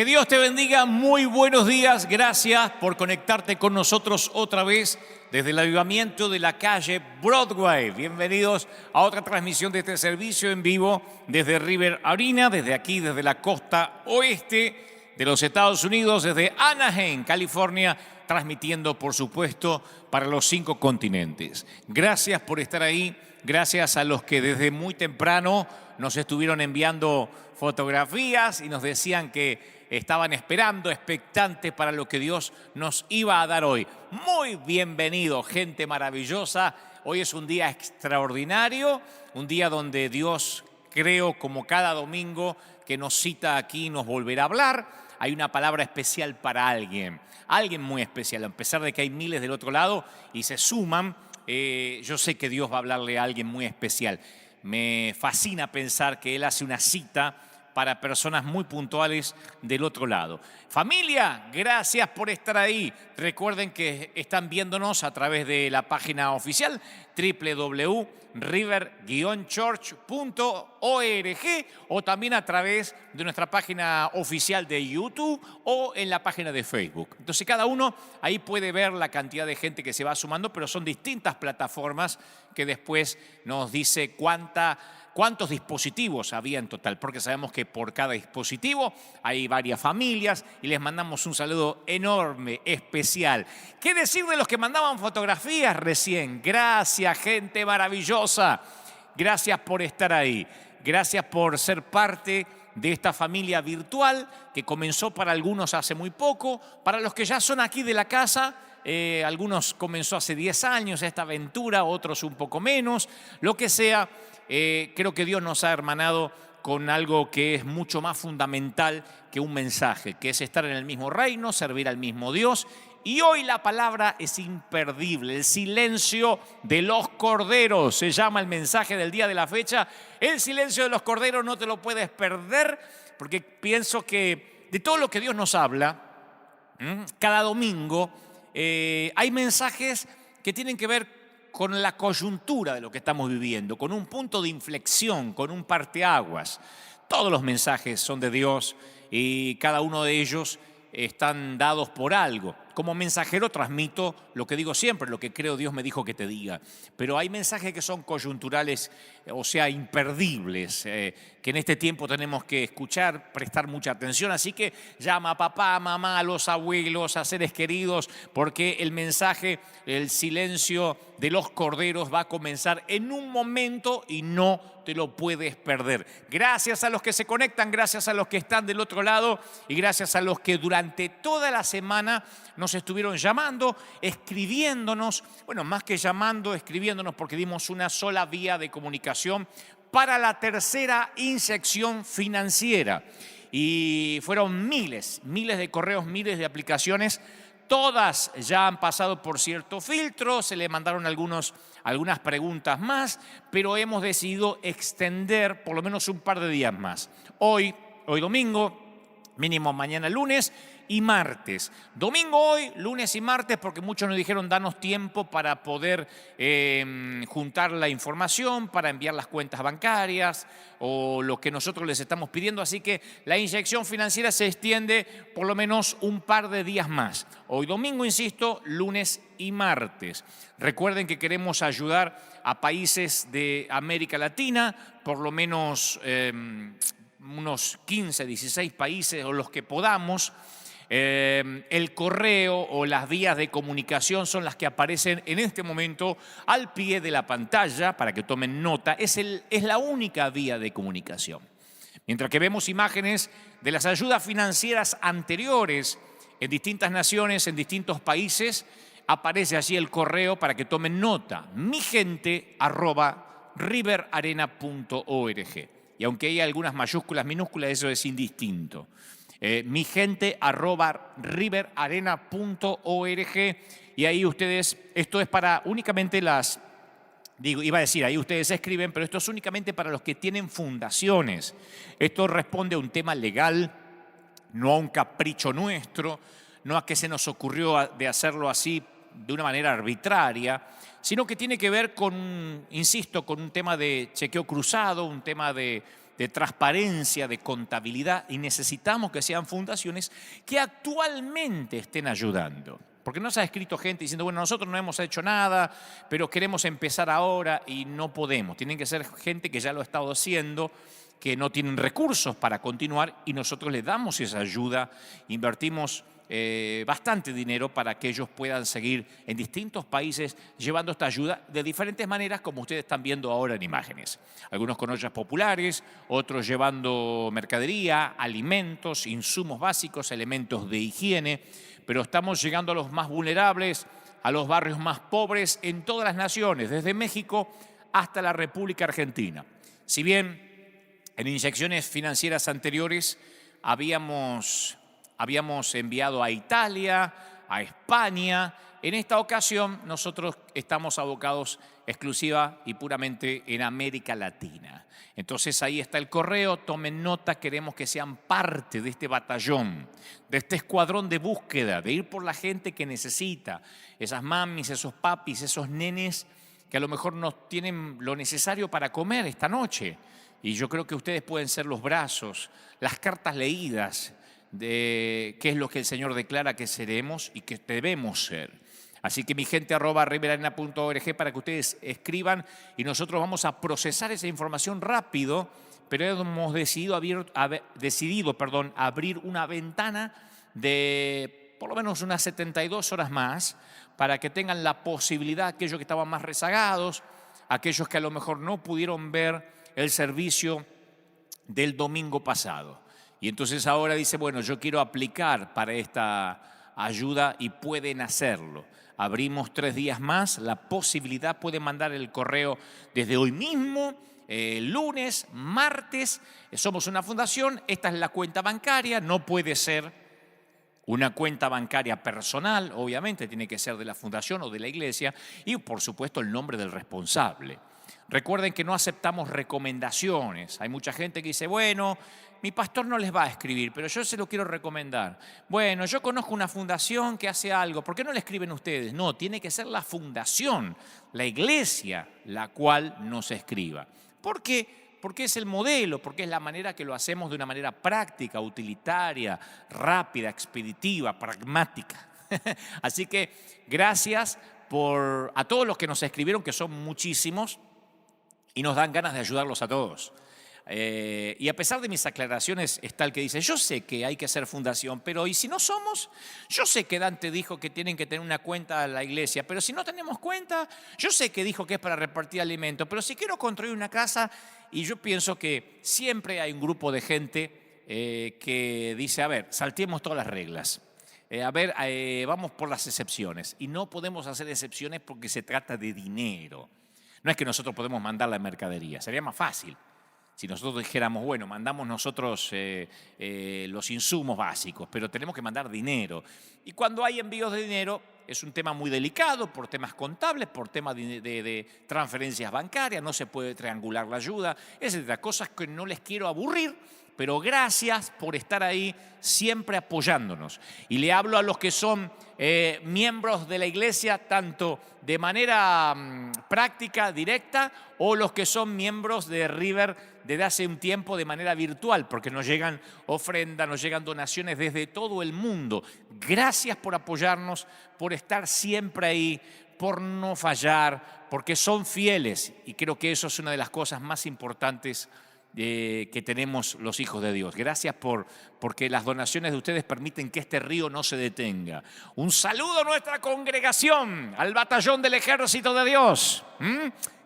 Dios te bendiga, muy buenos días, gracias por conectarte con nosotros otra vez desde el avivamiento de la calle Broadway. Bienvenidos a otra transmisión de este servicio en vivo desde River Arena, desde aquí, desde la costa oeste de los Estados Unidos, desde Anaheim, California, transmitiendo, por supuesto, para los 5 continentes. Gracias por estar ahí, gracias a los que desde muy temprano nos estuvieron enviando fotografías y nos decían que estaban esperando, expectantes para lo que Dios nos iba a dar hoy. Muy bienvenido, gente maravillosa. Hoy es un día extraordinario, un día donde Dios, creo, como cada domingo que nos cita aquí y nos volverá a hablar, hay una palabra especial para alguien muy especial. A pesar de que hay miles del otro lado y se suman, yo sé que Dios va a hablarle a alguien muy especial. Me fascina pensar que Él hace una cita para personas muy puntuales del otro lado. Familia, gracias por estar ahí. Recuerden que están viéndonos a través de la página oficial www.river-church.org o también a través de nuestra página oficial de YouTube o en la página de Facebook. Entonces cada uno ahí puede ver la cantidad de gente que se va sumando, pero son distintas plataformas que después nos dice cuántos dispositivos había en total, porque sabemos que por cada dispositivo hay varias familias y les mandamos un saludo enorme, especial. ¿Qué decir de los que mandaban fotografías recién? Gracias, gente maravillosa. Gracias por estar ahí. Gracias por ser parte de esta familia virtual que comenzó para algunos hace muy poco. Para los que ya son aquí de la casa, algunos comenzó hace 10 años esta aventura, otros un poco menos, lo que sea. Creo que Dios nos ha hermanado con algo que es mucho más fundamental que un mensaje, que es estar en el mismo reino, servir al mismo Dios. Y hoy la palabra es imperdible, el silencio de los corderos, se llama el mensaje del día de la fecha. El silencio de los corderos no te lo puedes perder, porque pienso que de todo lo que Dios nos habla, cada domingo hay mensajes que tienen que ver con la coyuntura de lo que estamos viviendo, con un punto de inflexión, con un parteaguas. Todos los mensajes son de Dios y cada uno de ellos están dados por algo. Como mensajero transmito lo que digo siempre, lo que creo Dios me dijo que te diga. Pero hay mensajes que son coyunturales, o sea, imperdibles, que en este tiempo tenemos que escuchar, prestar mucha atención. Así que llama a papá, a mamá, a los abuelos, a seres queridos, porque el mensaje, el silencio de los corderos va a comenzar en un momento y no te lo puedes perder. Gracias a los que se conectan, gracias a los que están del otro lado y gracias a los que durante toda la semana nos estuvieron llamando, escribiéndonos, bueno, más que llamando, escribiéndonos, porque dimos una sola vía de comunicación para la tercera inyección financiera. Y fueron miles de correos, miles de aplicaciones. Todas ya han pasado por cierto filtro, se le mandaron algunas preguntas más, pero hemos decidido extender por lo menos un par de días más. Hoy domingo, mínimo mañana lunes y martes. Domingo hoy, lunes y martes, porque muchos nos dijeron danos tiempo para poder juntar la información, para enviar las cuentas bancarias o lo que nosotros les estamos pidiendo. Así que la inyección financiera se extiende por lo menos un par de días más. Hoy domingo, insisto, lunes y martes. Recuerden que queremos ayudar a países de América Latina, por lo menos unos 15, 16 países o los que podamos. El correo o las vías de comunicación son las que aparecen en este momento al pie de la pantalla para que tomen nota. Es la única vía de comunicación. Mientras que vemos imágenes de las ayudas financieras anteriores en distintas naciones, en distintos países, aparece allí el correo para que tomen nota: migente@riverarena.org. Y aunque hay algunas mayúsculas, minúsculas, eso es indistinto. migente@riverarena.org, y ahí ustedes, esto es para únicamente ahí ustedes escriben, pero esto es únicamente para los que tienen fundaciones. Esto responde a un tema legal, no a un capricho nuestro, no a que se nos ocurrió de hacerlo así de una manera arbitraria, sino que tiene que ver con, insisto, con un tema de chequeo cruzado, un tema de de transparencia, de contabilidad, y necesitamos que sean fundaciones que actualmente estén ayudando. Porque nos ha escrito gente diciendo, bueno, nosotros no hemos hecho nada, pero queremos empezar ahora y no podemos. Tienen que ser gente que ya lo ha estado haciendo, que no tienen recursos para continuar, y nosotros les damos esa ayuda, invertimos bastante dinero para que ellos puedan seguir en distintos países llevando esta ayuda de diferentes maneras, como ustedes están viendo ahora en imágenes. Algunos con ollas populares, otros llevando mercadería, alimentos, insumos básicos, elementos de higiene, pero estamos llegando a los más vulnerables, a los barrios más pobres en todas las naciones, desde México hasta la República Argentina. Si bien en inyecciones financieras anteriores habíamos enviado a Italia, a España, en esta ocasión nosotros estamos abocados exclusiva y puramente en América Latina. Entonces ahí está el correo, tomen nota, queremos que sean parte de este batallón, de este escuadrón de búsqueda, de ir por la gente que necesita, esas mamis, esos papis, esos nenes que a lo mejor no tienen lo necesario para comer esta noche. Y yo creo que ustedes pueden ser los brazos, las cartas leídas de qué es lo que el Señor declara que seremos y que debemos ser. Así que mi gente @riverarena.org para que ustedes escriban y nosotros vamos a procesar esa información rápido, pero hemos decidido abrir una ventana de por lo menos unas 72 horas más para que tengan la posibilidad, aquellos que estaban más rezagados, aquellos que a lo mejor no pudieron ver el servicio del domingo pasado. Y entonces ahora dice, bueno, yo quiero aplicar para esta ayuda y pueden hacerlo. Abrimos 3 días más, la posibilidad, pueden mandar el correo desde hoy mismo, lunes, martes. Somos una fundación, esta es la cuenta bancaria, no puede ser una cuenta bancaria personal, obviamente, tiene que ser de la fundación o de la iglesia, y por supuesto el nombre del responsable. Recuerden que no aceptamos recomendaciones. Hay mucha gente que dice, bueno, mi pastor no les va a escribir, pero yo se lo quiero recomendar. Bueno, yo conozco una fundación que hace algo, ¿por qué no le escriben ustedes? No, tiene que ser la fundación, la iglesia, la cual nos escriba. ¿Por qué? Porque es el modelo, porque es la manera que lo hacemos de una manera práctica, utilitaria, rápida, expeditiva, pragmática. Así que gracias a todos los que nos escribieron, que son muchísimos, y nos dan ganas de ayudarlos a todos. Y a pesar de mis aclaraciones está el que dice, yo sé que hay que hacer fundación, pero ¿y si no somos? Yo sé que Dante dijo que tienen que tener una cuenta a la iglesia, pero si no tenemos cuenta, yo sé que dijo que es para repartir alimentos, pero si quiero construir una casa, y yo pienso que siempre hay un grupo de gente que dice, a ver, saltemos todas las reglas. Vamos por las excepciones. Y no podemos hacer excepciones porque se trata de dinero. No es que nosotros podemos mandar la mercadería, sería más fácil. Si nosotros dijéramos, bueno, mandamos nosotros los insumos básicos, pero tenemos que mandar dinero. Y cuando hay envíos de dinero, es un tema muy delicado por temas contables, por temas de transferencias bancarias, no se puede triangular la ayuda, etcétera. Cosas que no les quiero aburrir, pero gracias por estar ahí siempre apoyándonos. Y le hablo a los que son miembros de la iglesia, tanto de manera práctica, directa, o los que son miembros de River desde hace un tiempo de manera virtual, porque nos llegan ofrendas, nos llegan donaciones desde todo el mundo. Gracias por apoyarnos, por estar siempre ahí, por no fallar, porque son fieles. Y creo que eso es una de las cosas más importantes que tenemos los hijos de Dios. Gracias porque las donaciones de ustedes permiten que este río no se detenga. Un saludo a nuestra congregación, al batallón del ejército de Dios,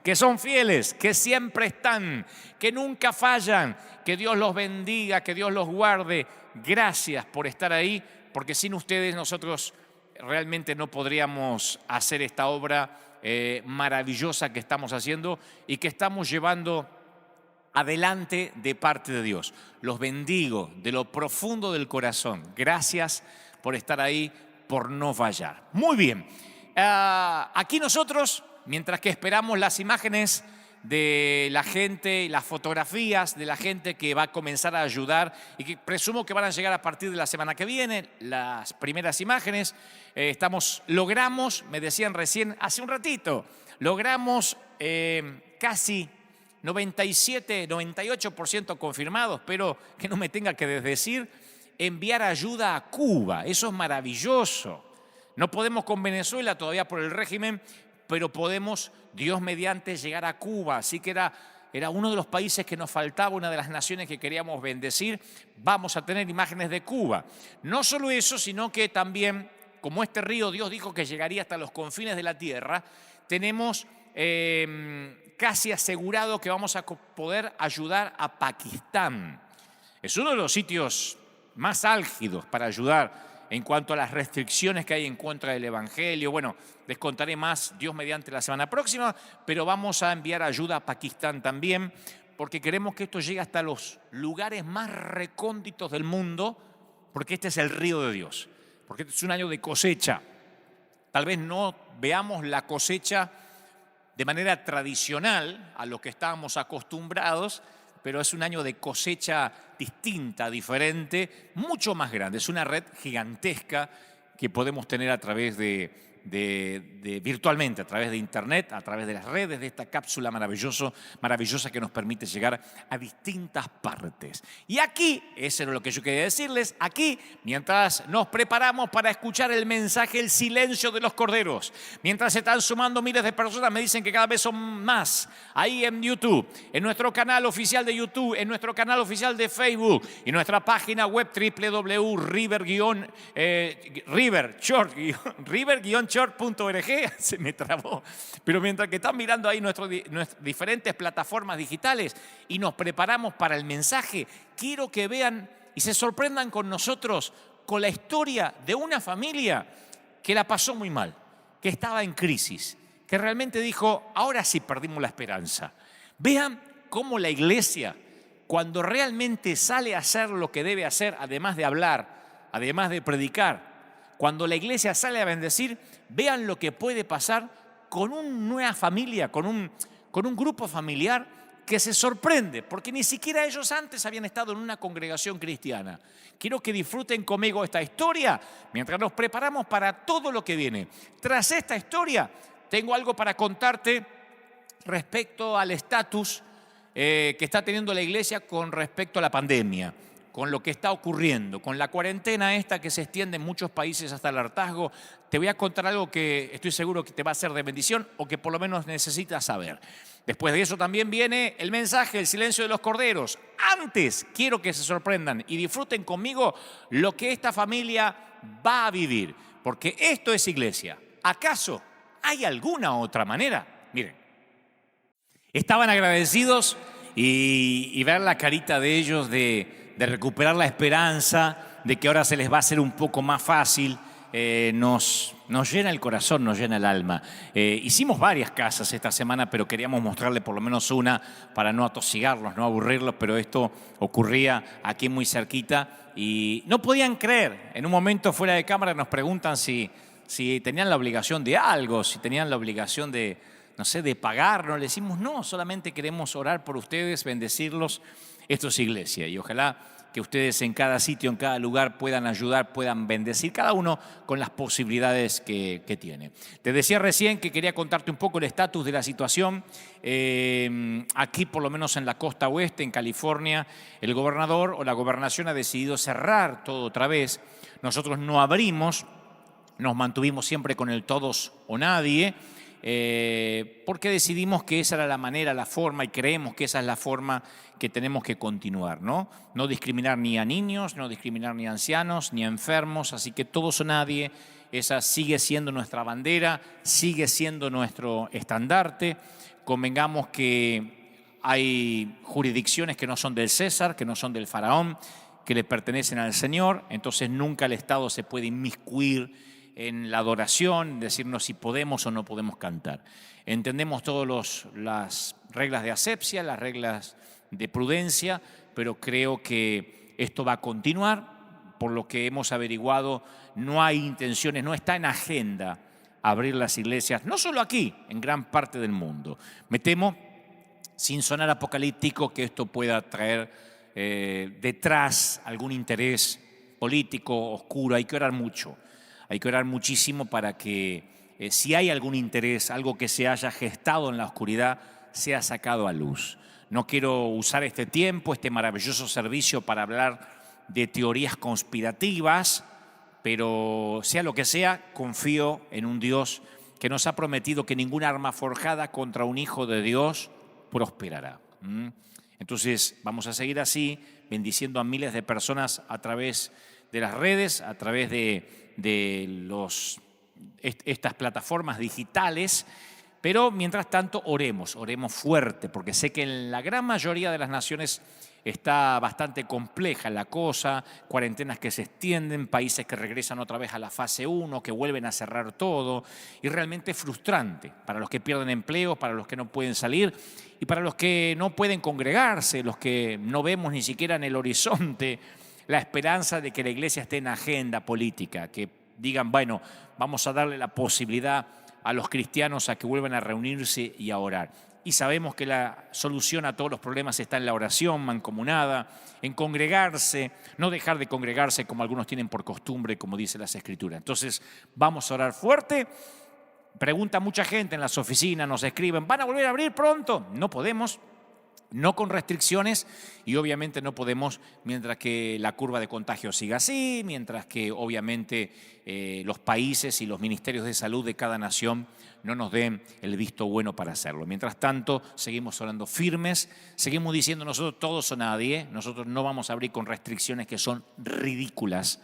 que son fieles, que siempre están, que nunca fallan. Que Dios los bendiga, que Dios los guarde. Gracias por estar ahí, porque sin ustedes nosotros realmente no podríamos hacer esta obra maravillosa que estamos haciendo y que estamos llevando adelante de parte de Dios. Los bendigo de lo profundo del corazón. Gracias por estar ahí, por no fallar. Muy bien. Aquí nosotros, mientras que esperamos las imágenes de la gente, las fotografías de la gente que va a comenzar a ayudar y que presumo que van a llegar a partir de la semana que viene, las primeras imágenes, logramos, me decían recién hace un ratito, logramos casi 97, 98% confirmado, espero que no me tenga que desdecir, enviar ayuda a Cuba. Eso es maravilloso. No podemos con Venezuela todavía por el régimen, pero podemos, Dios mediante, llegar a Cuba. Así que era uno de los países que nos faltaba, una de las naciones que queríamos bendecir. Vamos a tener imágenes de Cuba. No solo eso, sino que también, como este río Dios dijo que llegaría hasta los confines de la tierra, tenemos casi asegurado que vamos a poder ayudar a Pakistán. Es uno de los sitios más álgidos para ayudar en cuanto a las restricciones que hay en contra del Evangelio. Bueno, les contaré más Dios mediante la semana próxima, pero vamos a enviar ayuda a Pakistán también, porque queremos que esto llegue hasta los lugares más recónditos del mundo, porque este es el río de Dios, porque este es un año de cosecha. Tal vez no veamos la cosecha de manera tradicional a lo que estábamos acostumbrados, pero es un año de cosecha distinta, diferente, mucho más grande. Es una red gigantesca que podemos tener a través virtualmente, a través de internet, a través de las redes, de esta cápsula maravillosa que nos permite llegar a distintas partes. Y aquí, eso era lo que yo quería decirles, aquí, mientras nos preparamos para escuchar el mensaje, el silencio de los corderos, mientras se están sumando miles de personas, me dicen que cada vez son más, ahí en YouTube, en nuestro canal oficial de YouTube, en nuestro canal oficial de Facebook y nuestra página web www.river-short.org, se me trabó. Pero mientras que están mirando ahí nuestras diferentes plataformas digitales y nos preparamos para el mensaje, quiero que vean y se sorprendan con nosotros con la historia de una familia que la pasó muy mal, que estaba en crisis, que realmente dijo, ahora sí perdimos la esperanza. Vean cómo la iglesia, cuando realmente sale a hacer lo que debe hacer, además de hablar, además de predicar, cuando la iglesia sale a bendecir, vean lo que puede pasar con una nueva familia, con un grupo familiar que se sorprende, porque ni siquiera ellos antes habían estado en una congregación cristiana. Quiero que disfruten conmigo esta historia mientras nos preparamos para todo lo que viene. Tras esta historia, tengo algo para contarte respecto al estatus que está teniendo la iglesia con respecto a la pandemia, con lo que está ocurriendo, con la cuarentena esta que se extiende en muchos países hasta el hartazgo. Te voy a contar algo que estoy seguro que te va a ser de bendición o que por lo menos necesitas saber. Después de eso también viene el mensaje, el silencio de los corderos. Antes quiero que se sorprendan y disfruten conmigo lo que esta familia va a vivir, porque esto es iglesia. ¿Acaso hay alguna otra manera? Miren, estaban agradecidos y ver la carita de ellos de recuperar la esperanza, de que ahora se les va a hacer un poco más fácil, nos llena el corazón, nos llena el alma. Hicimos varias casas esta semana, pero queríamos mostrarle por lo menos una para no atosigarlos, no aburrirlos, pero esto ocurría aquí muy cerquita y no podían creer. En un momento fuera de cámara nos preguntan si tenían la obligación de algo, si tenían la obligación de, no sé, de pagarnos. Le decimos, no, solamente queremos orar por ustedes, bendecirlos. Esto es iglesia y ojalá que ustedes en cada sitio, en cada lugar puedan ayudar, puedan bendecir, cada uno con las posibilidades que tiene. Te decía recién que quería contarte un poco el estatus de la situación. Aquí, por lo menos en la costa oeste, en California, el gobernador o la gobernación ha decidido cerrar todo otra vez. Nosotros no abrimos, nos mantuvimos siempre con el todos o nadie, porque decidimos que esa era la manera, la forma, y creemos que esa es la forma que tenemos que continuar, ¿no? No discriminar ni a niños, no discriminar ni a ancianos, ni a enfermos, así que todos o nadie, esa sigue siendo nuestra bandera, sigue siendo nuestro estandarte. Convengamos que hay jurisdicciones que no son del César, que no son del faraón, que le pertenecen al Señor, entonces nunca el Estado se puede inmiscuir en la adoración, decirnos si podemos o no podemos cantar. Entendemos todas las reglas de asepsia, las reglas de prudencia, pero creo que esto va a continuar. Por lo que hemos averiguado, no hay intenciones, no está en agenda abrir las iglesias, no solo aquí, en gran parte del mundo. Me temo, sin sonar apocalíptico, que esto pueda traer detrás algún interés político oscuro. Hay que orar mucho. Hay que orar muchísimo para que si hay algún interés, algo que se haya gestado en la oscuridad, sea sacado a luz. No quiero usar este tiempo, este maravilloso servicio para hablar de teorías conspirativas, pero sea lo que sea, confío en un Dios que nos ha prometido que ninguna arma forjada contra un hijo de Dios prosperará. Entonces vamos a seguir así, bendiciendo a miles de personas a través de las redes, a través de estas plataformas digitales. Pero mientras tanto oremos fuerte, porque sé que en la gran mayoría de las naciones está bastante compleja la cosa, cuarentenas que se extienden, países que regresan otra vez a la fase 1, que vuelven a cerrar todo, y realmente frustrante para los que pierden empleos, para los que no pueden salir y para los que no pueden congregarse, los que no vemos ni siquiera en el horizonte la esperanza de que la iglesia esté en agenda política, que digan, bueno, vamos a darle la posibilidad a los cristianos a que vuelvan a reunirse y a orar. Y sabemos que la solución a todos los problemas está en la oración mancomunada, en congregarse, no dejar de congregarse como algunos tienen por costumbre, como dice las Escrituras. Entonces, vamos a orar fuerte. Pregunta mucha gente en las oficinas, nos escriben, ¿van a volver a abrir pronto? No podemos. No con restricciones y obviamente no podemos mientras que la curva de contagio siga así, mientras que obviamente los países y los ministerios de salud de cada nación no nos den el visto bueno para hacerlo. Mientras tanto, seguimos orando firmes, seguimos diciendo nosotros todos o nadie, nosotros no vamos a abrir con restricciones que son ridículas,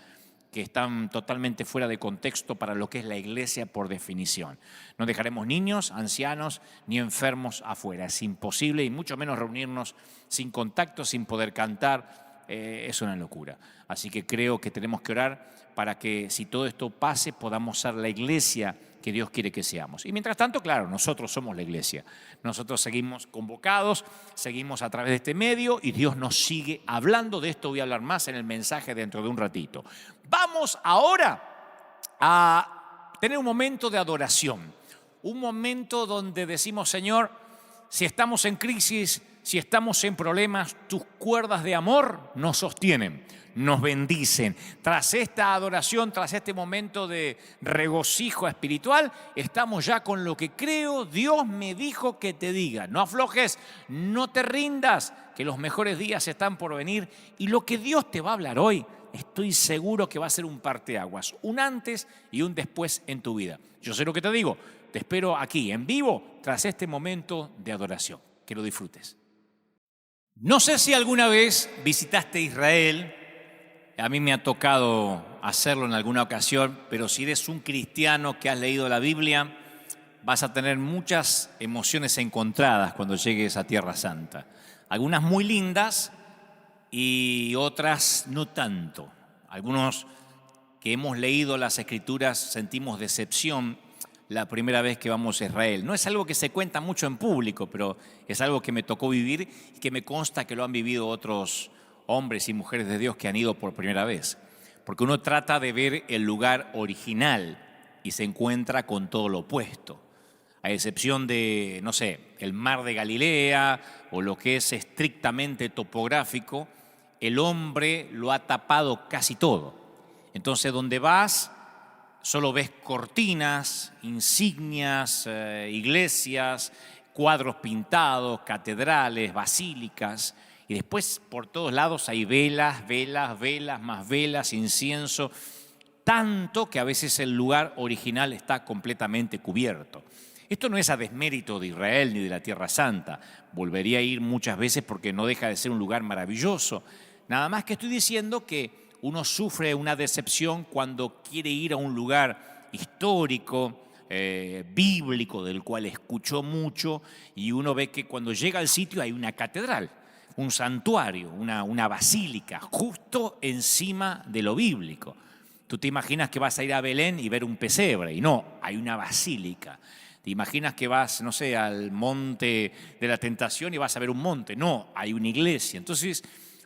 que están totalmente fuera de contexto para lo que es la iglesia por definición. No dejaremos niños, ancianos ni enfermos afuera. Es imposible y mucho menos reunirnos sin contacto, sin poder cantar. Es una locura. Así que creo que tenemos que orar para que si todo esto pase podamos ser la iglesia que Dios quiere que seamos. Y mientras tanto, claro, nosotros somos la iglesia. Nosotros seguimos convocados, seguimos a través de este medio y Dios nos sigue hablando. De esto voy a hablar más en el mensaje dentro de un ratito. Vamos ahora a tener un momento de adoración. Un momento donde decimos, Señor, si estamos en crisis, si estamos en problemas, tus cuerdas de amor nos sostienen, nos bendicen. Tras esta adoración, tras este momento de regocijo espiritual, estamos ya con lo que creo Dios me dijo que te diga. No aflojes, no te rindas, que los mejores días están por venir y lo que Dios te va a hablar hoy, estoy seguro que va a ser un parteaguas, un antes y un después en tu vida. Yo sé lo que te digo, te espero aquí en vivo tras este momento de adoración. Que lo disfrutes. No sé si alguna vez visitaste Israel, a mí me ha tocado hacerlo en alguna ocasión, pero si eres un cristiano que has leído la Biblia, vas a tener muchas emociones encontradas cuando llegues a Tierra Santa. Algunas muy lindas y otras no tanto. Algunos que hemos leído las Escrituras sentimos decepción la primera vez que vamos a Israel. No es algo que se cuenta mucho en público, pero es algo que me tocó vivir y que me consta que lo han vivido otros hombres y mujeres de Dios que han ido por primera vez. Porque uno trata de ver el lugar original y se encuentra con todo lo opuesto. A excepción de, no sé, el mar de Galilea o lo que es estrictamente topográfico, el hombre lo ha tapado casi todo. Entonces, donde vas, solo ves cortinas, insignias, iglesias, cuadros pintados, catedrales, basílicas, y después por todos lados hay velas, velas, velas, más velas, incienso, tanto que a veces el lugar original está completamente cubierto. Esto no es a desmérito de Israel ni de la Tierra Santa. Volvería a ir muchas veces porque no deja de ser un lugar maravilloso. Nada más que estoy diciendo que uno sufre una decepción cuando quiere ir a un lugar histórico, bíblico, del cual escuchó mucho, y uno ve que cuando llega al sitio hay una catedral, un santuario, una basílica, justo encima de lo bíblico. Tú te imaginas que vas a ir a Belén y ver un pesebre, y no, hay una basílica. Te imaginas que vas, no sé, al monte de la tentación y vas a ver un monte. No, hay una iglesia. Entonces,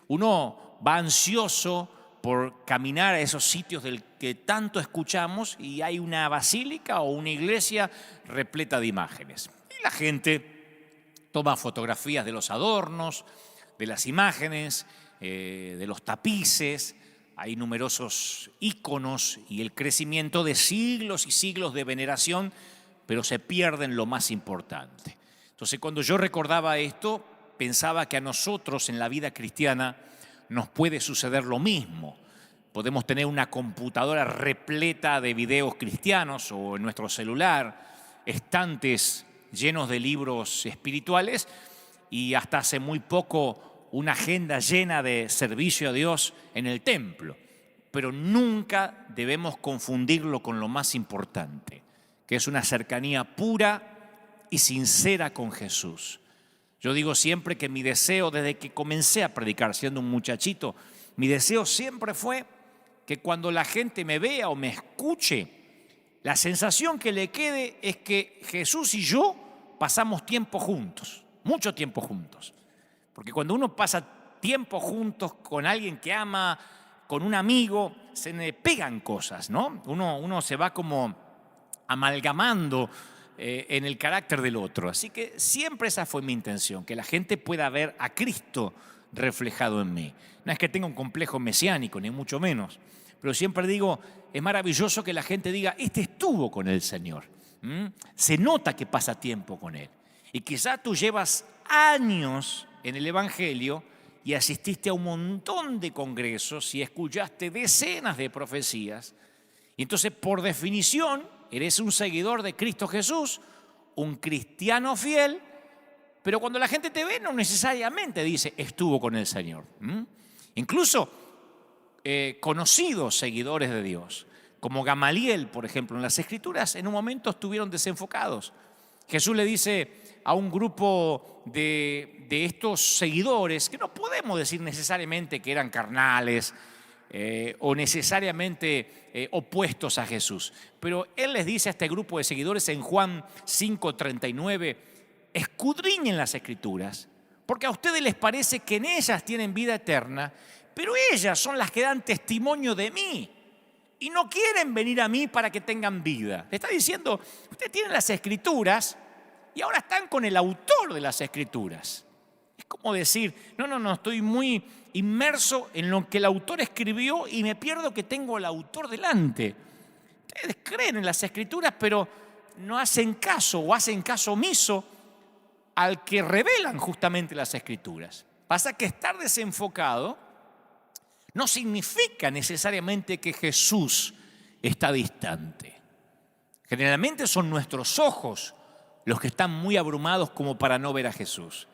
uno va ansioso por caminar a esos sitios del que tanto escuchamos y hay una basílica o una iglesia repleta de imágenes. Y la gente toma fotografías de los adornos, de las imágenes, de los tapices. Hay numerosos íconos y el crecimiento de siglos y siglos de veneración, pero se pierden lo más importante. Entonces, cuando yo recordaba esto, pensaba que a nosotros en la vida cristiana nos puede suceder lo mismo. Podemos tener una computadora repleta de videos cristianos o en nuestro celular, estantes llenos de libros espirituales y hasta hace muy poco una agenda llena de servicio a Dios en el templo. Pero nunca debemos confundirlo con lo más importante, que es una cercanía pura y sincera con Jesús. Yo digo siempre que mi deseo desde que comencé a predicar siendo un muchachito, mi deseo siempre fue que cuando la gente me vea o me escuche, la sensación que le quede es que Jesús y yo pasamos tiempo juntos, mucho tiempo juntos. Porque cuando uno pasa tiempo juntos con alguien que ama, con un amigo, se le pegan cosas, ¿no? Uno se va como amalgamando en el carácter del otro. Así que siempre esa fue mi intención, que la gente pueda ver a Cristo reflejado en mí. No es que tenga un complejo mesiánico, ni mucho menos. Pero siempre digo, es maravilloso que la gente diga, este estuvo con el Señor. Se nota que pasa tiempo con Él. Y quizá tú llevas años en el Evangelio y asististe a un montón de congresos y escuchaste decenas de profecías. Y entonces, por definición, eres un seguidor de Cristo Jesús, un cristiano fiel, pero cuando la gente te ve no necesariamente dice, estuvo con el Señor. Incluso conocidos seguidores de Dios, como Gamaliel, por ejemplo, en las Escrituras, en un momento estuvieron desenfocados. Jesús le dice a un grupo de estos seguidores, que no podemos decir necesariamente que eran carnales o necesariamente opuestos a Jesús, pero Él les dice a este grupo de seguidores en Juan 5:39, escudriñen las Escrituras, porque a ustedes les parece que en ellas tienen vida eterna, pero ellas son las que dan testimonio de mí y no quieren venir a mí para que tengan vida. Le está diciendo, ustedes tienen las Escrituras y ahora están con el autor de las Escrituras. Es como decir, no, estoy muy inmerso en lo que el autor escribió y me pierdo que tengo al autor delante. Ustedes creen en las Escrituras, pero no hacen caso o hacen caso omiso al que revelan justamente las Escrituras. Pasa que estar desenfocado no significa necesariamente que Jesús está distante. Generalmente son nuestros ojos los que están muy abrumados como para no ver a Jesús.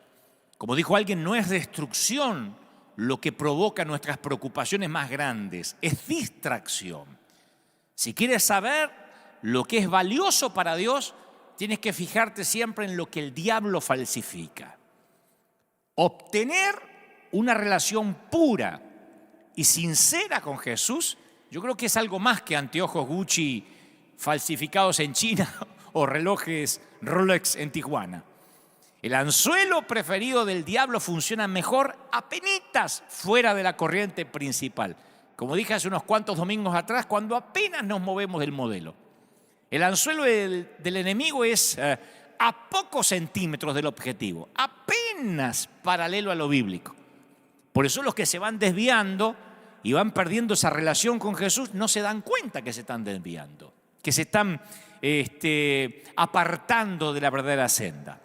Como dijo alguien, no es destrucción lo que provoca nuestras preocupaciones más grandes, es distracción. Si quieres saber lo que es valioso para Dios, tienes que fijarte siempre en lo que el diablo falsifica. Obtener una relación pura y sincera con Jesús, yo creo que es algo más que anteojos Gucci falsificados en China o relojes Rolex en Tijuana. El anzuelo preferido del diablo funciona mejor apenitas fuera de la corriente principal. Como dije hace unos cuantos domingos atrás, cuando apenas nos movemos del modelo. El anzuelo del enemigo es a pocos centímetros del objetivo, apenas paralelo a lo bíblico. Por eso los que se van desviando y van perdiendo esa relación con Jesús no se dan cuenta que se están desviando, que se están apartando de la verdadera senda.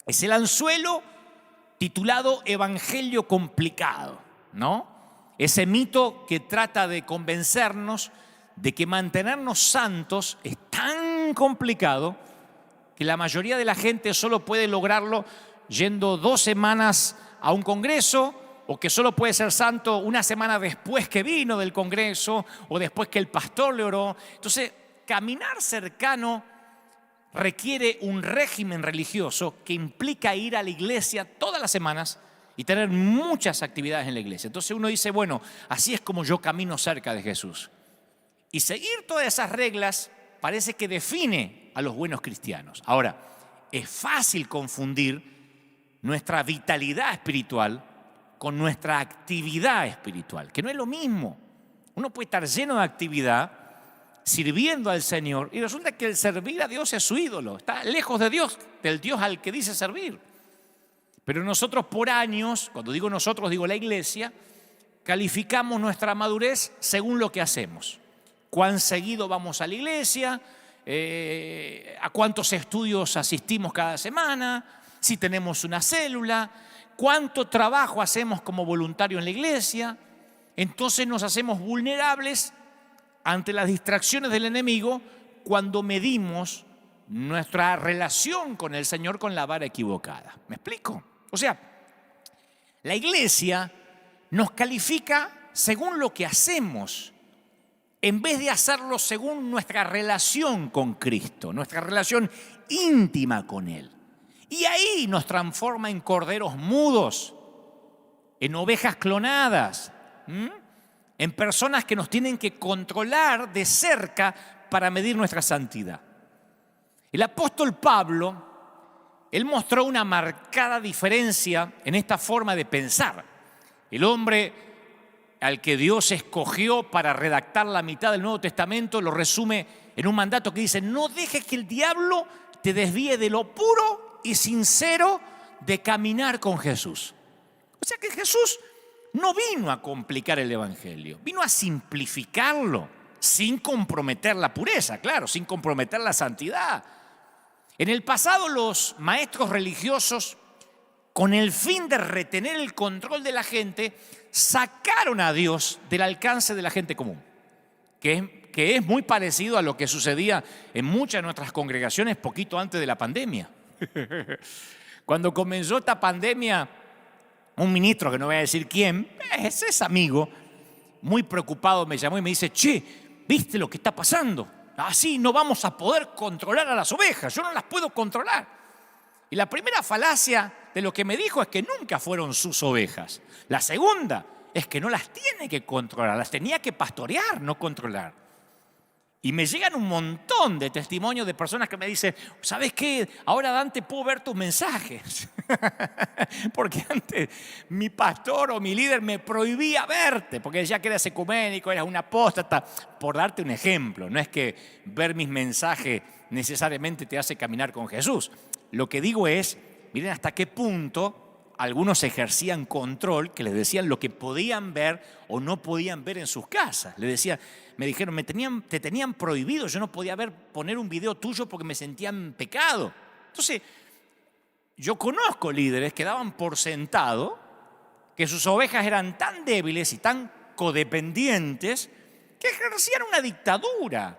Es el anzuelo titulado Evangelio complicado, ¿no? Ese mito que trata de convencernos de que mantenernos santos es tan complicado que la mayoría de la gente solo puede lograrlo yendo 2 semanas a un congreso, o que solo puede ser santo una semana después que vino del congreso o después que el pastor le oró. Entonces, caminar cercano requiere un régimen religioso que implica ir a la iglesia todas las semanas y tener muchas actividades en la iglesia. Entonces uno dice, bueno, así es como yo camino cerca de Jesús. Y seguir todas esas reglas parece que define a los buenos cristianos. Ahora, es fácil confundir nuestra vitalidad espiritual con nuestra actividad espiritual, que no es lo mismo. Uno puede estar lleno de actividad, sirviendo al Señor, y resulta que el servir a Dios es su ídolo, está lejos de Dios, del Dios al que dice servir. Pero nosotros por años, cuando digo nosotros, digo la iglesia, calificamos nuestra madurez según lo que hacemos. Cuán seguido vamos a la iglesia, a cuántos estudios asistimos cada semana, si tenemos una célula, cuánto trabajo hacemos como voluntarios en la iglesia. Entonces nos hacemos vulnerables ante las distracciones del enemigo cuando medimos nuestra relación con el Señor con la vara equivocada. ¿Me explico? O sea, la iglesia nos califica según lo que hacemos, en vez de hacerlo según nuestra relación con Cristo, nuestra relación íntima con Él. Y ahí nos transforma en corderos mudos, en ovejas clonadas, en personas que nos tienen que controlar de cerca para medir nuestra santidad. El apóstol Pablo, él mostró una marcada diferencia en esta forma de pensar. El hombre al que Dios escogió para redactar la mitad del Nuevo Testamento lo resume en un mandato que dice: no dejes que el diablo te desvíe de lo puro y sincero de caminar con Jesús. O sea que Jesús no vino a complicar el evangelio, vino a simplificarlo sin comprometer la pureza, claro, sin comprometer la santidad. En el pasado los maestros religiosos, con el fin de retener el control de la gente, sacaron a Dios del alcance de la gente común, que es muy parecido a lo que sucedía en muchas de nuestras congregaciones poquito antes de la pandemia. Cuando comenzó esta pandemia, un ministro, que no voy a decir quién, es amigo, muy preocupado me llamó y me dice: che, ¿viste lo que está pasando? Así no vamos a poder controlar a las ovejas, yo no las puedo controlar. Y la primera falacia de lo que me dijo es que nunca fueron sus ovejas. La segunda es que no las tiene que controlar, las tenía que pastorear, no controlar. Y me llegan un montón de testimonios de personas que me dicen: ¿sabes qué? Ahora, Dante, puedo ver tus mensajes. Porque antes mi pastor o mi líder me prohibía verte, porque decía que eras ecuménico, eras un apóstata. Por darte un ejemplo, no es que ver mis mensajes necesariamente te hace caminar con Jesús. Lo que digo es, miren hasta qué punto algunos ejercían control, que les decían lo que podían ver o no podían ver en sus casas. Les decían, me dijeron, te tenían prohibido, yo no podía poner un video tuyo porque me sentía en pecado. Entonces, yo conozco líderes que daban por sentado que sus ovejas eran tan débiles y tan codependientes que ejercían una dictadura,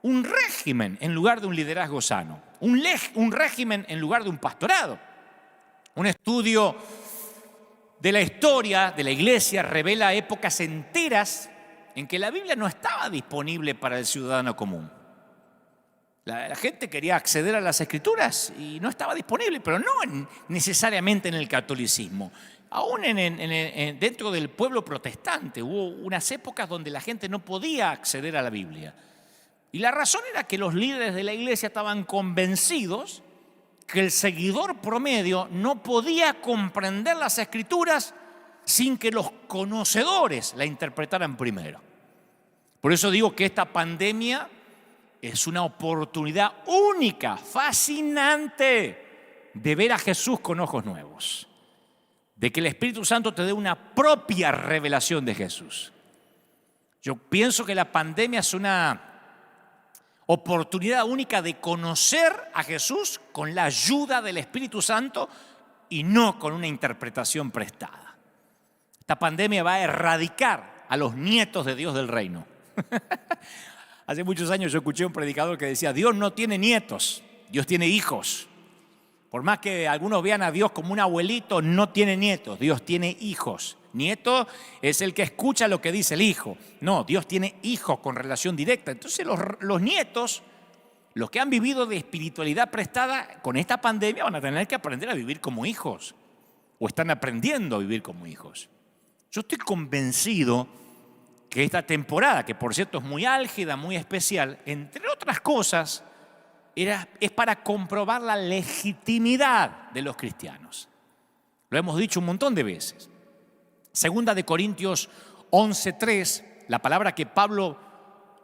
un régimen en lugar de un liderazgo sano, un régimen en lugar de un pastorado. Un estudio de la historia de la iglesia revela épocas enteras en que la Biblia no estaba disponible para el ciudadano común. La gente quería acceder a las Escrituras y no estaba disponible, pero no necesariamente en el catolicismo. Aún dentro del pueblo protestante hubo unas épocas donde la gente no podía acceder a la Biblia. Y la razón era que los líderes de la iglesia estaban convencidos que el seguidor promedio no podía comprender las Escrituras sin que los conocedores la interpretaran primero. Por eso digo que esta pandemia es una oportunidad única, fascinante, de ver a Jesús con ojos nuevos, de que el Espíritu Santo te dé una propia revelación de Jesús. Yo pienso que la pandemia es una oportunidad única de conocer a Jesús con la ayuda del Espíritu Santo y no con una interpretación prestada. Esta pandemia va a erradicar a los nietos de Dios del reino. Hace muchos años yo escuché a un predicador que decía: Dios no tiene nietos, Dios tiene hijos. Por más que algunos vean a Dios como un abuelito, no tiene nietos, Dios tiene hijos. Nieto es el que escucha lo que dice el hijo. No, Dios tiene hijos con relación directa. Entonces los nietos, los que han vivido de espiritualidad prestada, con esta pandemia van a tener que aprender a vivir como hijos. O están aprendiendo a vivir como hijos. Yo estoy convencido que esta temporada, que por cierto es muy álgida, muy especial, entre otras cosas, es para comprobar la legitimidad de los cristianos. Lo hemos dicho un montón de veces. Segunda de Corintios 11:3, la palabra que Pablo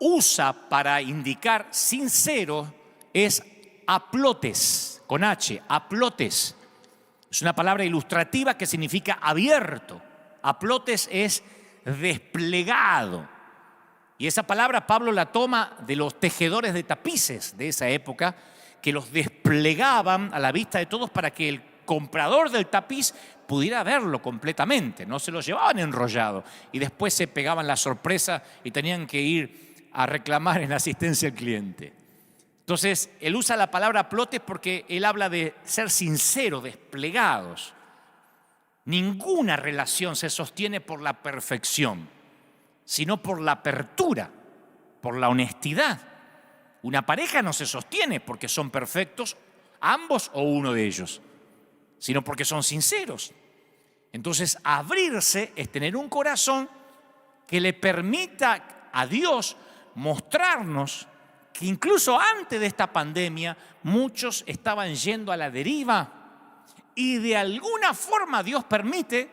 usa para indicar sincero es aplotes, con H, aplotes. Es una palabra ilustrativa que significa abierto. Aplotes es desplegado. Y esa palabra Pablo la toma de los tejedores de tapices de esa época, que los desplegaban a la vista de todos para que el comprador del tapiz pudiera verlo completamente. No se lo llevaban enrollado y después se pegaban la sorpresa y tenían que ir a reclamar en asistencia al cliente. Entonces, él usa la palabra plotes porque él habla de ser sinceros, desplegados. Ninguna relación se sostiene por la perfección, sino por la apertura, por la honestidad. Una pareja no se sostiene porque son perfectos ambos o uno de ellos, sino porque son sinceros. Entonces, abrirse es tener un corazón que le permita a Dios mostrarnos que incluso antes de esta pandemia muchos estaban yendo a la deriva y de alguna forma Dios permite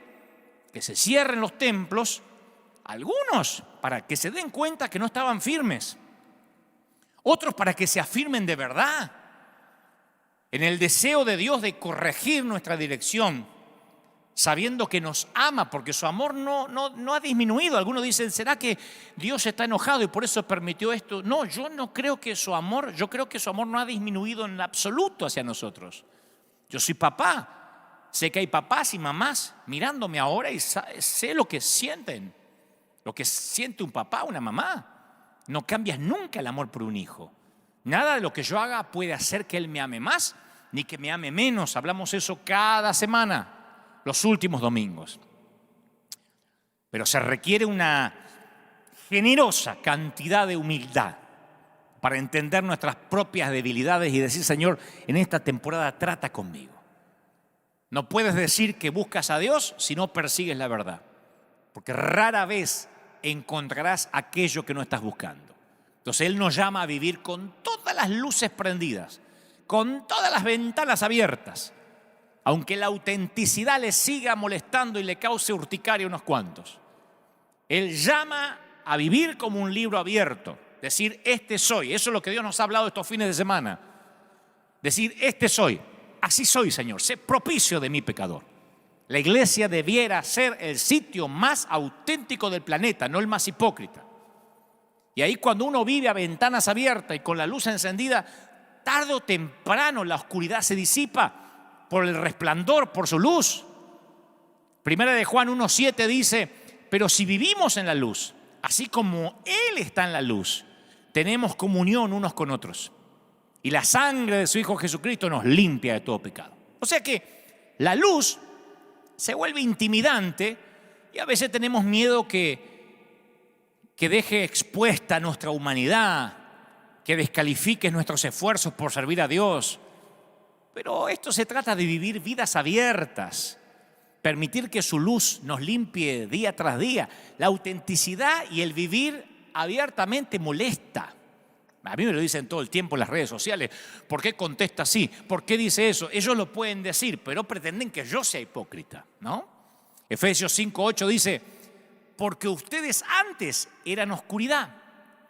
que se cierren los templos, algunos para que se den cuenta que no estaban firmes, otros para que se afirmen de verdad, en el deseo de Dios de corregir nuestra dirección, sabiendo que nos ama, porque su amor no ha disminuido. Algunos dicen, ¿será que Dios está enojado y por eso permitió esto? No, yo no creo que su amor, yo creo que su amor no ha disminuido en absoluto hacia nosotros. Yo soy papá, sé que hay papás y mamás mirándome ahora y sé lo que sienten, lo que siente un papá, una mamá. No cambias nunca el amor por un hijo. Nada de lo que yo haga puede hacer que él me ame más ni que me ame menos. Hablamos eso cada semana, los últimos domingos. Pero se requiere una generosa cantidad de humildad para entender nuestras propias debilidades y decir, Señor, en esta temporada trata conmigo. No puedes decir que buscas a Dios si no persigues la verdad, porque rara vez encontrarás aquello que no estás buscando. Entonces Él nos llama a vivir con todas las luces prendidas, con todas las ventanas abiertas, aunque la autenticidad le siga molestando y le cause urticaria a unos cuantos. Él llama a vivir como un libro abierto, decir, este soy. Eso es lo que Dios nos ha hablado estos fines de semana. Decir, este soy, así soy, Señor, sé propicio de mi pecador. La iglesia debiera ser el sitio más auténtico del planeta, no el más hipócrita. Y ahí cuando uno vive a ventanas abiertas y con la luz encendida, tarde o temprano la oscuridad se disipa por el resplandor, por su luz. Primera de Juan 1:7 dice, pero si vivimos en la luz, así como Él está en la luz, tenemos comunión unos con otros. Y la sangre de su Hijo Jesucristo nos limpia de todo pecado. O sea que la luz se vuelve intimidante y a veces tenemos miedo que deje expuesta nuestra humanidad, que descalifique nuestros esfuerzos por servir a Dios. Pero esto se trata de vivir vidas abiertas, permitir que su luz nos limpie día tras día. La autenticidad y el vivir abiertamente molesta. A mí me lo dicen todo el tiempo en las redes sociales. ¿Por qué contesta así? ¿Por qué dice eso? Ellos lo pueden decir, pero pretenden que yo sea hipócrita, ¿no? Efesios 5:8 dice, porque ustedes antes eran oscuridad,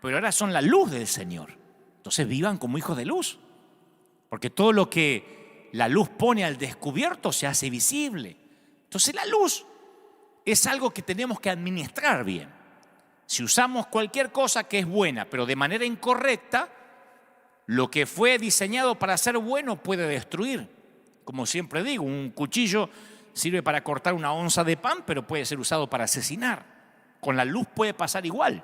pero ahora son la luz del Señor. Entonces vivan como hijos de luz, porque todo lo que la luz pone al descubierto se hace visible. Entonces la luz es algo que tenemos que administrar bien. Si usamos cualquier cosa que es buena, pero de manera incorrecta, lo que fue diseñado para ser bueno puede destruir. Como siempre digo, un cuchillo sirve para cortar una onza de pan, pero puede ser usado para asesinar. Con la luz puede pasar igual,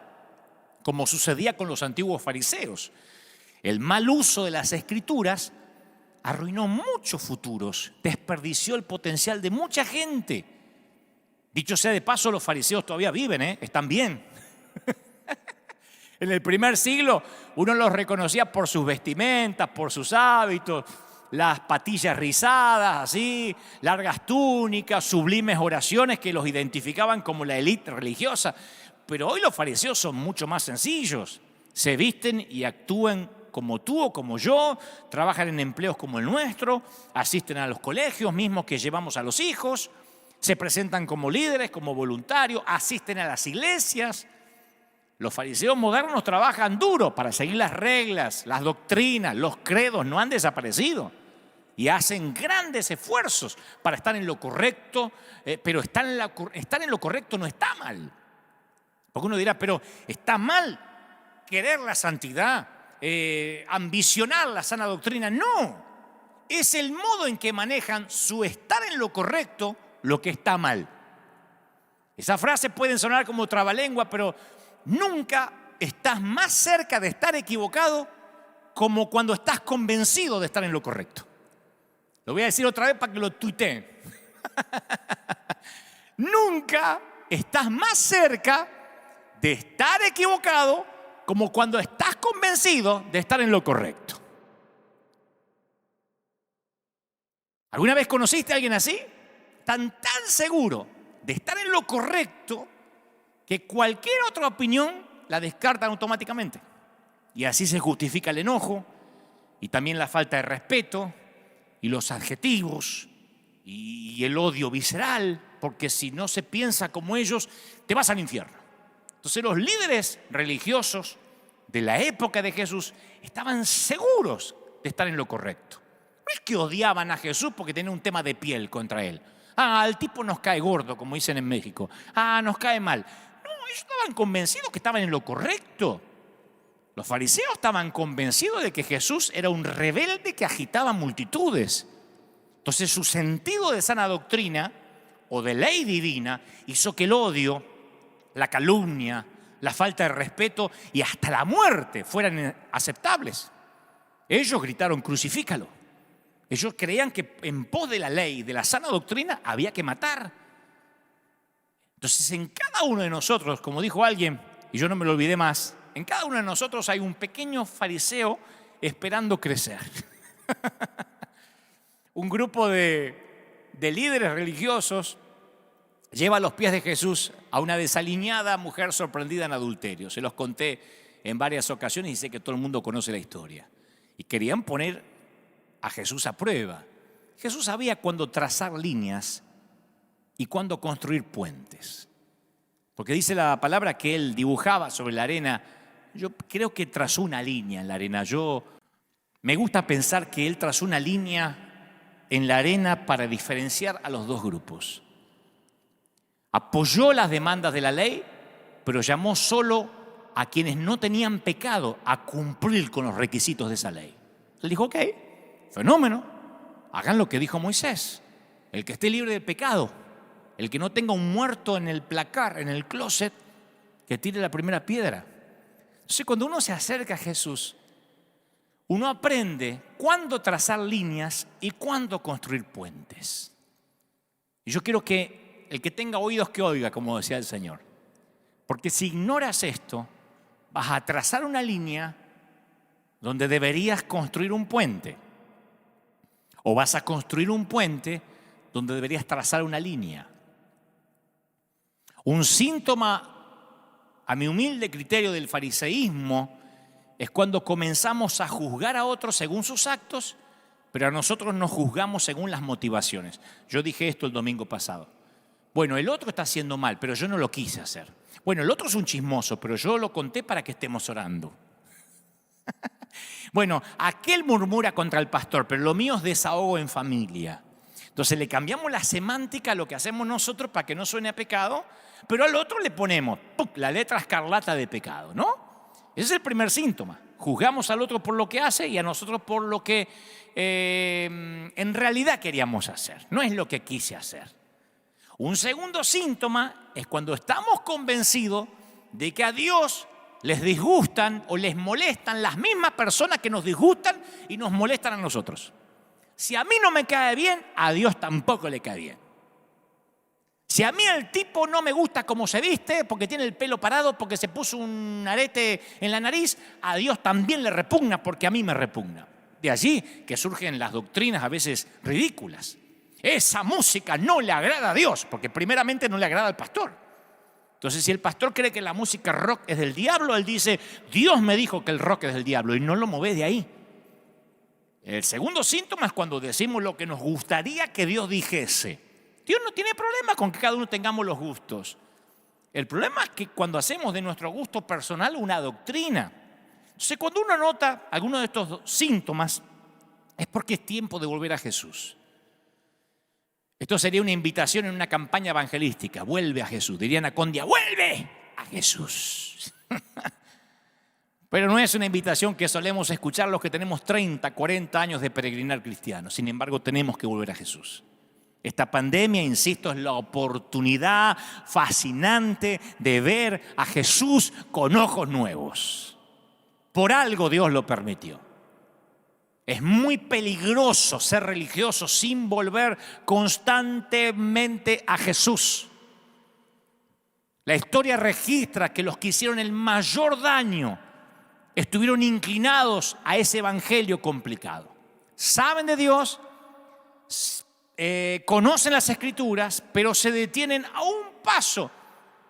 como sucedía con los antiguos fariseos. El mal uso de las Escrituras arruinó muchos futuros, desperdició el potencial de mucha gente. Dicho sea de paso, los fariseos todavía viven, están bien. En el primer siglo uno los reconocía por sus vestimentas, por sus hábitos, las patillas rizadas, así, largas túnicas, sublimes oraciones que los identificaban como la élite religiosa. Pero hoy los fariseos son mucho más sencillos. Se visten y actúan como tú o como yo, trabajan en empleos como el nuestro, asisten a los colegios mismos que llevamos a los hijos, se presentan como líderes, como voluntarios, asisten a las iglesias. Los fariseos modernos trabajan duro para seguir las reglas, las doctrinas, los credos, no han desaparecido. Y hacen grandes esfuerzos para estar en lo correcto, pero estar en lo correcto no está mal. Porque uno dirá, pero está mal querer la santidad, ambicionar la sana doctrina, no. Es el modo en que manejan su estar en lo correcto, lo que está mal. Esas frases pueden sonar como trabalengua, pero nunca estás más cerca de estar equivocado como cuando estás convencido de estar en lo correcto. Lo voy a decir otra vez para que lo tuiteen. Nunca estás más cerca de estar equivocado como cuando estás convencido de estar en lo correcto. ¿Alguna vez conociste a alguien así? Tan seguro de estar en lo correcto que cualquier otra opinión la descartan automáticamente. Y así se justifica el enojo y también la falta de respeto y los adjetivos y el odio visceral, porque si no se piensa como ellos, te vas al infierno. Entonces los líderes religiosos de la época de Jesús estaban seguros de estar en lo correcto. No es que odiaban a Jesús porque tenían un tema de piel contra él. El tipo nos cae gordo, como dicen en México. Nos cae mal. No, ellos estaban convencidos que estaban en lo correcto. Los fariseos estaban convencidos de que Jesús era un rebelde que agitaba multitudes. Entonces su sentido de sana doctrina o de ley divina hizo que el odio, la calumnia, la falta de respeto y hasta la muerte fueran aceptables. Ellos gritaron: crucifícalo. Ellos creían que en pos de la ley, de la sana doctrina, había que matar. Entonces en cada uno de nosotros, como dijo alguien, y yo no me lo olvidé más, en cada uno de nosotros hay un pequeño fariseo esperando crecer. Un grupo de líderes religiosos lleva a los pies de Jesús a una desaliñada mujer sorprendida en adulterio. Se los conté en varias ocasiones y sé que todo el mundo conoce la historia. Y querían poner a Jesús a prueba. Jesús sabía cuándo trazar líneas y cuándo construir puentes. Porque dice la palabra que él dibujaba sobre la arena. Yo creo que trazó una línea en la arena. Me gusta pensar que él trazó una línea en la arena para diferenciar a los dos grupos. Apoyó las demandas de la ley, pero llamó solo a quienes no tenían pecado a cumplir con los requisitos de esa ley. Él dijo: ok, fenómeno, hagan lo que dijo Moisés. El que esté libre de pecado, el que no tenga un muerto en el placar, en el closet, que tire la primera piedra. Entonces, cuando uno se acerca a Jesús, uno aprende cuándo trazar líneas y cuándo construir puentes. Y yo quiero que el que tenga oídos que oiga, como decía el Señor. Porque si ignoras esto, vas a trazar una línea donde deberías construir un puente. O vas a construir un puente donde deberías trazar una línea. Un síntoma, a mi humilde criterio, del fariseísmo es cuando comenzamos a juzgar a otros según sus actos, pero a nosotros nos juzgamos según las motivaciones. Yo dije esto el domingo pasado. Bueno, el otro está haciendo mal, pero yo no lo quise hacer. Bueno, el otro es un chismoso, pero yo lo conté para que estemos orando. Bueno, aquel murmura contra el pastor, pero lo mío es desahogo en familia. Entonces le cambiamos la semántica a lo que hacemos nosotros para que no suene a pecado, pero al otro le ponemos la letra escarlata de pecado, ¿no? Ese es el primer síntoma. Juzgamos al otro por lo que hace y a nosotros por lo que en realidad queríamos hacer. No es lo que quise hacer. Un segundo síntoma es cuando estamos convencidos de que a Dios les disgustan o les molestan las mismas personas que nos disgustan y nos molestan a nosotros. Si a mí no me cae bien, a Dios tampoco le cae bien. Si a mí el tipo no me gusta cómo se viste, porque tiene el pelo parado, porque se puso un arete en la nariz, a Dios también le repugna porque a mí me repugna. De allí que surgen las doctrinas a veces ridículas. Esa música no le agrada a Dios, porque primeramente no le agrada al pastor. Entonces, si el pastor cree que la música rock es del diablo, él dice: Dios me dijo que el rock es del diablo, y no lo mueve de ahí. El segundo síntoma es cuando decimos lo que nos gustaría que Dios dijese. Dios no tiene problema con que cada uno tengamos los gustos. El problema es que cuando hacemos de nuestro gusto personal una doctrina. Entonces, cuando uno nota alguno de estos síntomas, es porque es tiempo de volver a Jesús. Esto sería una invitación en una campaña evangelística. Vuelve a Jesús. Dirían a Condia: vuelve a Jesús. Pero no es una invitación que solemos escuchar los que tenemos 30, 40 años de peregrinar cristianos. Sin embargo, tenemos que volver a Jesús. Esta pandemia, insisto, es la oportunidad fascinante de ver a Jesús con ojos nuevos. Por algo Dios lo permitió. Es muy peligroso ser religioso sin volver constantemente a Jesús. La historia registra que los que hicieron el mayor daño estuvieron inclinados a ese evangelio complicado. Saben de Dios, conocen las Escrituras, pero se detienen a un paso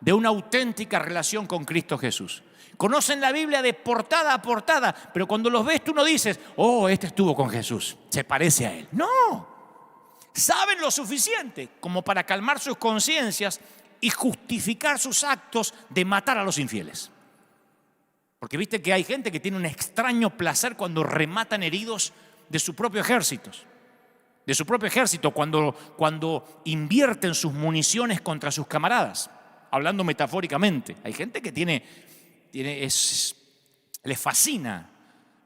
de una auténtica relación con Cristo Jesús. Conocen la Biblia de portada a portada, pero cuando los ves tú no dices, oh, este estuvo con Jesús, se parece a él. No, saben lo suficiente como para calmar sus conciencias y justificar sus actos de matar a los infieles. Porque viste que hay gente que tiene un extraño placer cuando rematan heridos de su propio ejército. Cuando invierten sus municiones contra sus camaradas, hablando metafóricamente. Hay gente que les fascina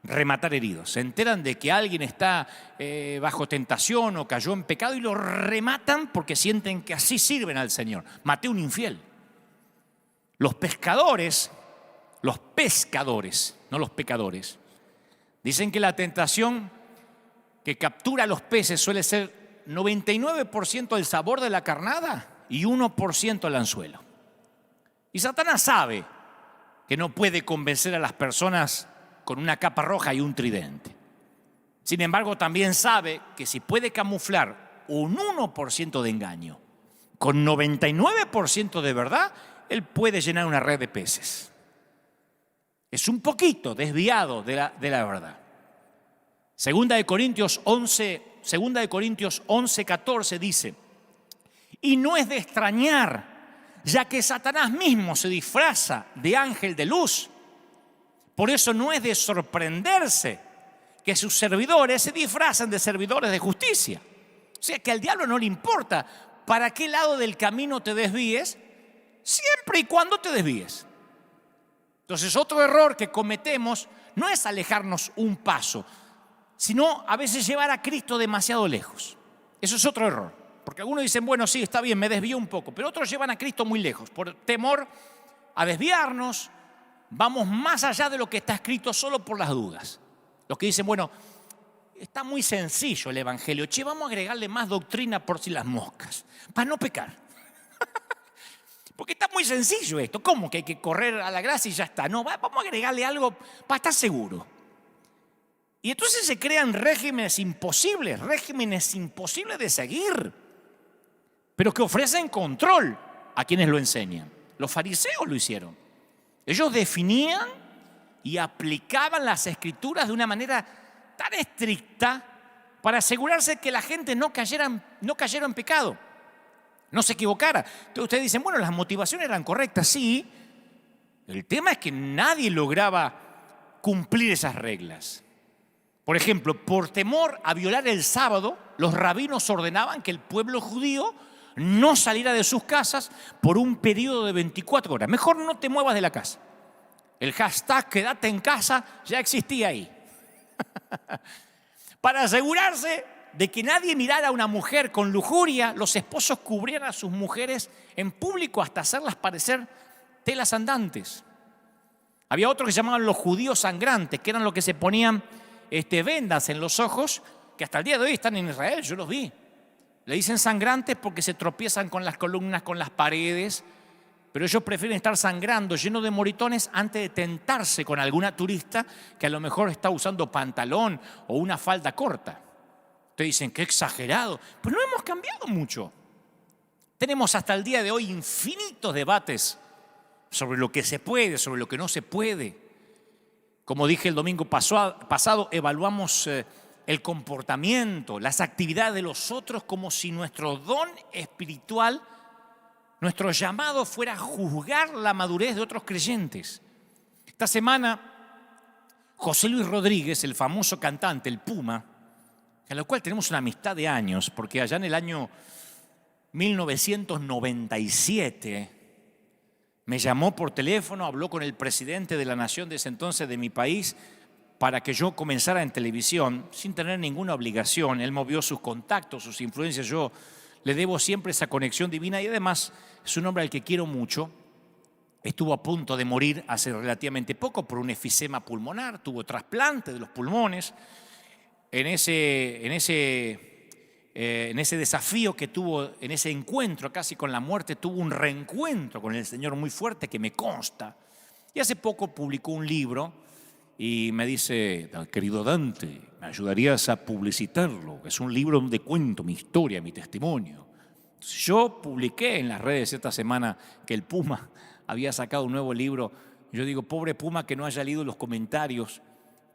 rematar heridos. Se enteran de que alguien está bajo tentación o cayó en pecado y lo rematan porque sienten que así sirven al Señor. Maté a un infiel. Los pescadores, no los pecadores, dicen que la tentación que captura a los peces suele ser 99% el sabor de la carnada y 1% el anzuelo. Y Satanás sabe que no puede convencer a las personas con una capa roja y un tridente. Sin embargo, también sabe que si puede camuflar un 1% de engaño con 99% de verdad, él puede llenar una red de peces. Es un poquito desviado de la verdad. Segunda de Corintios 11:14 dice, y no es de extrañar, ya que Satanás mismo se disfraza de ángel de luz. Por eso no es de sorprenderse que sus servidores se disfrazan de servidores de justicia. O sea que al diablo no le importa para qué lado del camino te desvíes, siempre y cuando te desvíes. Entonces, otro error que cometemos no es alejarnos un paso, sino a veces llevar a Cristo demasiado lejos. Eso es otro error. Porque algunos dicen, bueno, sí, está bien, me desvío un poco, pero otros llevan a Cristo muy lejos. Por temor a desviarnos, vamos más allá de lo que está escrito solo por las dudas. Los que dicen, bueno, está muy sencillo el Evangelio. Che, vamos a agregarle más doctrina por si las moscas, para no pecar. Porque está muy sencillo esto. ¿Cómo que hay que correr a la gracia y ya está? No, vamos a agregarle algo para estar seguro. Y entonces se crean regímenes imposibles de seguir, pero que ofrecen control a quienes lo enseñan. Los fariseos lo hicieron. Ellos definían y aplicaban las Escrituras de una manera tan estricta para asegurarse que la gente no cayera en pecado, no se equivocara. Entonces ustedes dicen, bueno, las motivaciones eran correctas, sí. El tema es que nadie lograba cumplir esas reglas. Por ejemplo, por temor a violar el sábado, los rabinos ordenaban que el pueblo judío no saliera de sus casas por un periodo de 24 horas. Mejor no te muevas de la casa. El hashtag quédate en casa ya existía ahí. Para asegurarse de que nadie mirara a una mujer con lujuria, los esposos cubrían a sus mujeres en público hasta hacerlas parecer telas andantes. Había otros que se llamaban los judíos sangrantes, que eran los que se ponían vendas en los ojos, que hasta el día de hoy están en Israel, yo los vi. Le dicen sangrantes porque se tropiezan con las columnas, con las paredes, pero ellos prefieren estar sangrando, llenos de moritones, antes de tentarse con alguna turista que a lo mejor está usando pantalón o una falda corta. Ustedes dicen, qué exagerado. Pues no hemos cambiado mucho. Tenemos hasta el día de hoy infinitos debates sobre lo que se puede, sobre lo que no se puede. Como dije el domingo pasado, evaluamos el comportamiento, las actividades de los otros como si nuestro don espiritual, nuestro llamado fuera juzgar la madurez de otros creyentes. Esta semana, José Luis Rodríguez, el famoso cantante, el Puma, con el cual tenemos una amistad de años, porque allá en el año 1997 Me llamó por teléfono, habló con el presidente de la nación de ese entonces de mi país para que yo comenzara en televisión sin tener ninguna obligación. Él movió sus contactos, sus influencias. Yo le debo siempre esa conexión divina y además es un hombre al que quiero mucho. Estuvo a punto de morir hace relativamente poco por un efisema pulmonar, tuvo trasplante de los pulmones. En ese desafío que tuvo, en ese encuentro casi con la muerte, tuvo un reencuentro con el Señor muy fuerte que me consta. Y hace poco publicó un libro y me dice: querido Dante, ¿me ayudarías a publicitarlo? Es un libro donde cuento mi historia, mi testimonio. Entonces, yo publiqué en las redes esta semana que el Puma había sacado un nuevo libro. Yo digo, pobre Puma que no haya leído los comentarios,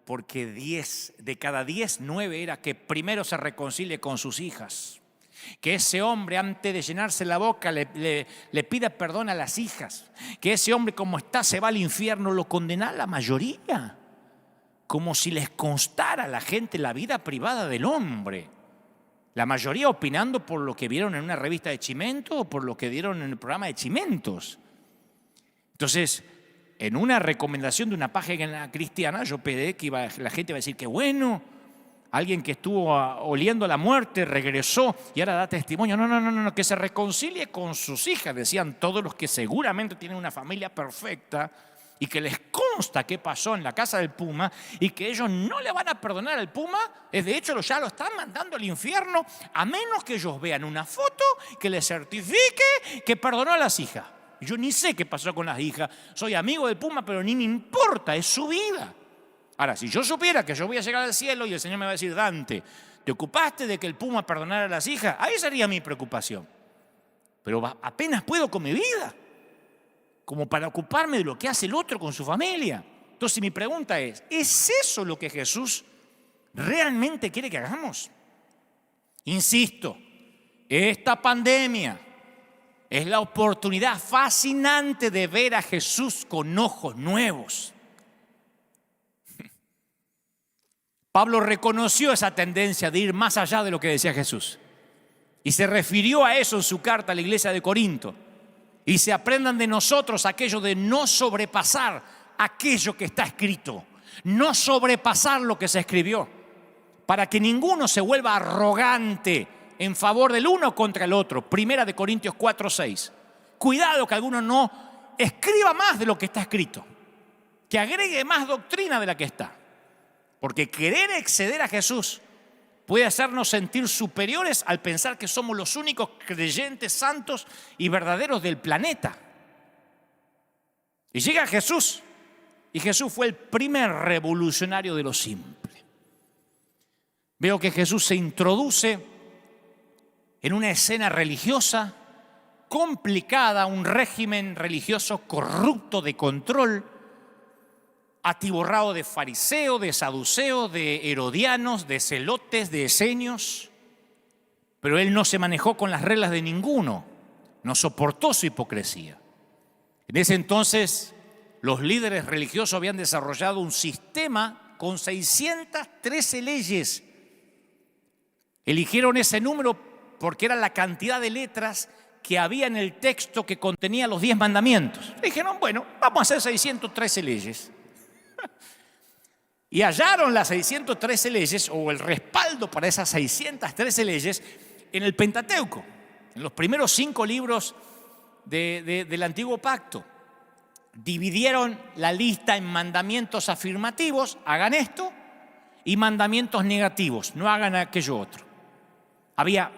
porque 10 de cada 10, 9 era que primero se reconcilie con sus hijas. Que ese hombre, antes de llenarse la boca, le pida perdón a las hijas. Que ese hombre, como está, se va al infierno. Lo condena la mayoría. Como si les constara a la gente la vida privada del hombre. La mayoría opinando por lo que vieron en una revista de Chimento o por lo que vieron en el programa de Chimentos. Entonces, en una recomendación de una página cristiana, yo pedí que la gente iba a decir que bueno, alguien que estuvo oliendo la muerte regresó y ahora da testimonio. No, que se reconcilie con sus hijas, decían todos los que seguramente tienen una familia perfecta y que les consta qué pasó en la casa del Puma y que ellos no le van a perdonar al Puma. De hecho, ya lo están mandando al infierno a menos que ellos vean una foto que les certifique que perdonó a las hijas. Yo ni sé qué pasó con las hijas. Soy amigo del Puma, pero ni me importa, es su vida. Ahora, si yo supiera que yo voy a llegar al cielo y el Señor me va a decir: Dante, ¿te ocupaste de que el Puma perdonara a las hijas? Ahí sería mi preocupación. Pero apenas puedo con mi vida, como para ocuparme de lo que hace el otro con su familia. Entonces mi pregunta ¿es eso lo que Jesús realmente quiere que hagamos? Insisto, esta pandemia es la oportunidad fascinante de ver a Jesús con ojos nuevos. Pablo reconoció esa tendencia de ir más allá de lo que decía Jesús. Y se refirió a eso en su carta a la iglesia de Corinto. Y se aprendan de nosotros aquello de no sobrepasar aquello que está escrito. No sobrepasar lo que se escribió. Para que ninguno se vuelva arrogante en favor del uno contra el otro. Primera de Corintios 4:6. Cuidado que alguno no escriba más de lo que está escrito, que agregue más doctrina de la que está, porque querer exceder a Jesús puede hacernos sentir superiores al pensar que somos los únicos creyentes santos y verdaderos del planeta. Y llega Jesús, y Jesús fue el primer revolucionario de lo simple. Veo que Jesús se introduce en una escena religiosa complicada, un régimen religioso corrupto de control, atiborrado de fariseos, de saduceos, de herodianos, de celotes, de esenios. Pero él no se manejó con las reglas de ninguno, no soportó su hipocresía. En ese entonces, los líderes religiosos habían desarrollado un sistema con 613 leyes. Eligieron ese número porque era la cantidad de letras que había en el texto que contenía los 10 mandamientos. Dijeron, bueno, vamos a hacer 613 leyes. Y hallaron las 613 leyes, o el respaldo para esas 613 leyes, en el Pentateuco, en los primeros 5 libros del Antiguo Pacto. Dividieron la lista en mandamientos afirmativos, hagan esto, y mandamientos negativos, no hagan aquello otro. Había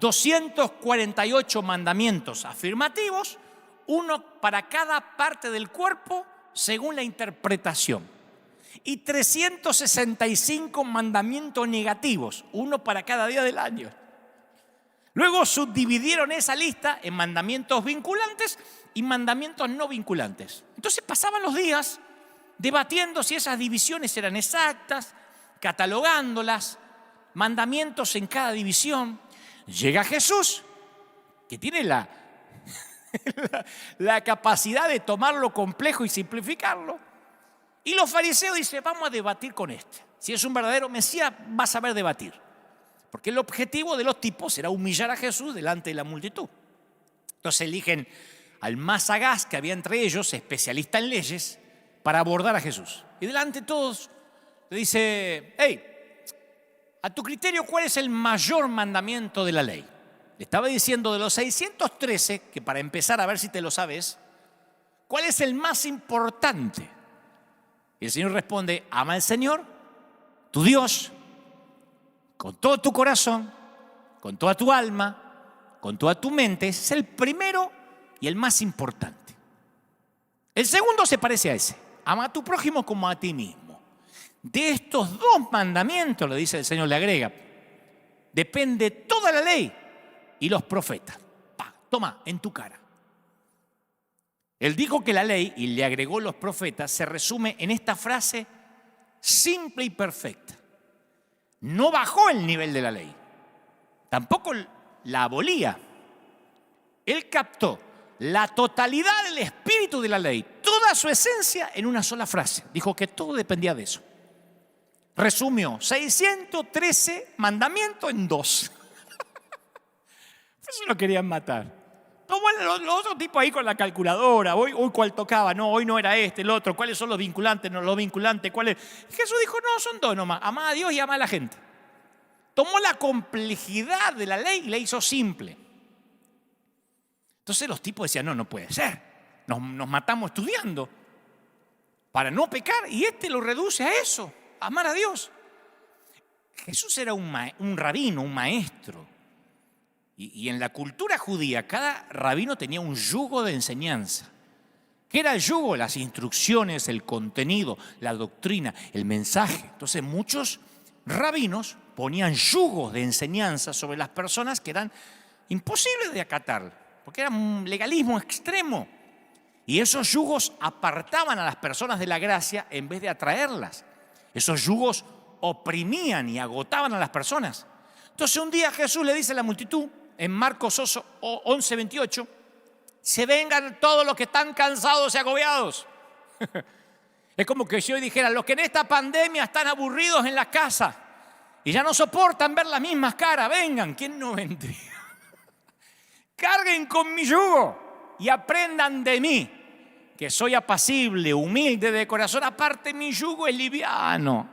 248 mandamientos afirmativos, uno para cada parte del cuerpo según la interpretación. Y 365 mandamientos negativos, uno para cada día del año. Luego subdividieron esa lista en mandamientos vinculantes y mandamientos no vinculantes. Entonces pasaban los días debatiendo si esas divisiones eran exactas, catalogándolas, mandamientos en cada división. Llega Jesús, que tiene la capacidad de tomar lo complejo y simplificarlo. Y los fariseos dicen, vamos a debatir con este. Si es un verdadero Mesías, va a saber debatir. Porque el objetivo de los tipos era humillar a Jesús delante de la multitud. Entonces eligen al más sagaz que había entre ellos, especialista en leyes, para abordar a Jesús. Y delante de todos le dice: hey, a tu criterio, ¿cuál es el mayor mandamiento de la ley? Le estaba diciendo de los 613, que para empezar a ver si te lo sabes, ¿cuál es el más importante? Y el Señor responde: ama al Señor, tu Dios, con todo tu corazón, con toda tu alma, con toda tu mente. Ese es el primero y el más importante. El segundo se parece a ese: ama a tu prójimo como a ti mismo. De estos dos mandamientos, le dice el Señor, le agrega, depende toda la ley y los profetas. Toma, en tu cara. Él dijo que la ley, y le agregó los profetas, se resume en esta frase simple y perfecta. No bajó el nivel de la ley, tampoco la abolía. Él captó la totalidad del espíritu de la ley, toda su esencia en una sola frase. Dijo que todo dependía de eso. Resumió 613 mandamientos en 2. Eso lo querían matar. Tomó los otros tipos ahí con la calculadora. Hoy cuál tocaba, no, hoy no era el otro. ¿Cuáles son los vinculantes? No, los vinculantes, ¿cuáles? Jesús dijo: no, son dos nomás. Amá a Dios y amá a la gente. Tomó la complejidad de la ley y la hizo simple. Entonces los tipos decían: no puede ser. Nos matamos estudiando para no pecar, y lo reduce a eso, a amar a Dios. Jesús era un rabino, un maestro. Y en la cultura judía, cada rabino tenía un yugo de enseñanza. ¿Qué era el yugo? Las instrucciones, el contenido, la doctrina, el mensaje. Entonces muchos rabinos ponían yugos de enseñanza sobre las personas que eran imposibles de acatar, porque era un legalismo extremo. Y esos yugos apartaban a las personas de la gracia en vez de atraerlas. Esos yugos oprimían y agotaban a las personas. Entonces un día Jesús le dice a la multitud, en Marcos 11:28, se vengan todos los que están cansados y agobiados. Es como que yo dijera: los que en esta pandemia están aburridos en la casa y ya no soportan ver las mismas caras, vengan. ¿Quién no vendría? Carguen con mi yugo y aprendan de mí, que soy apacible, humilde de corazón. Aparte, mi yugo es liviano,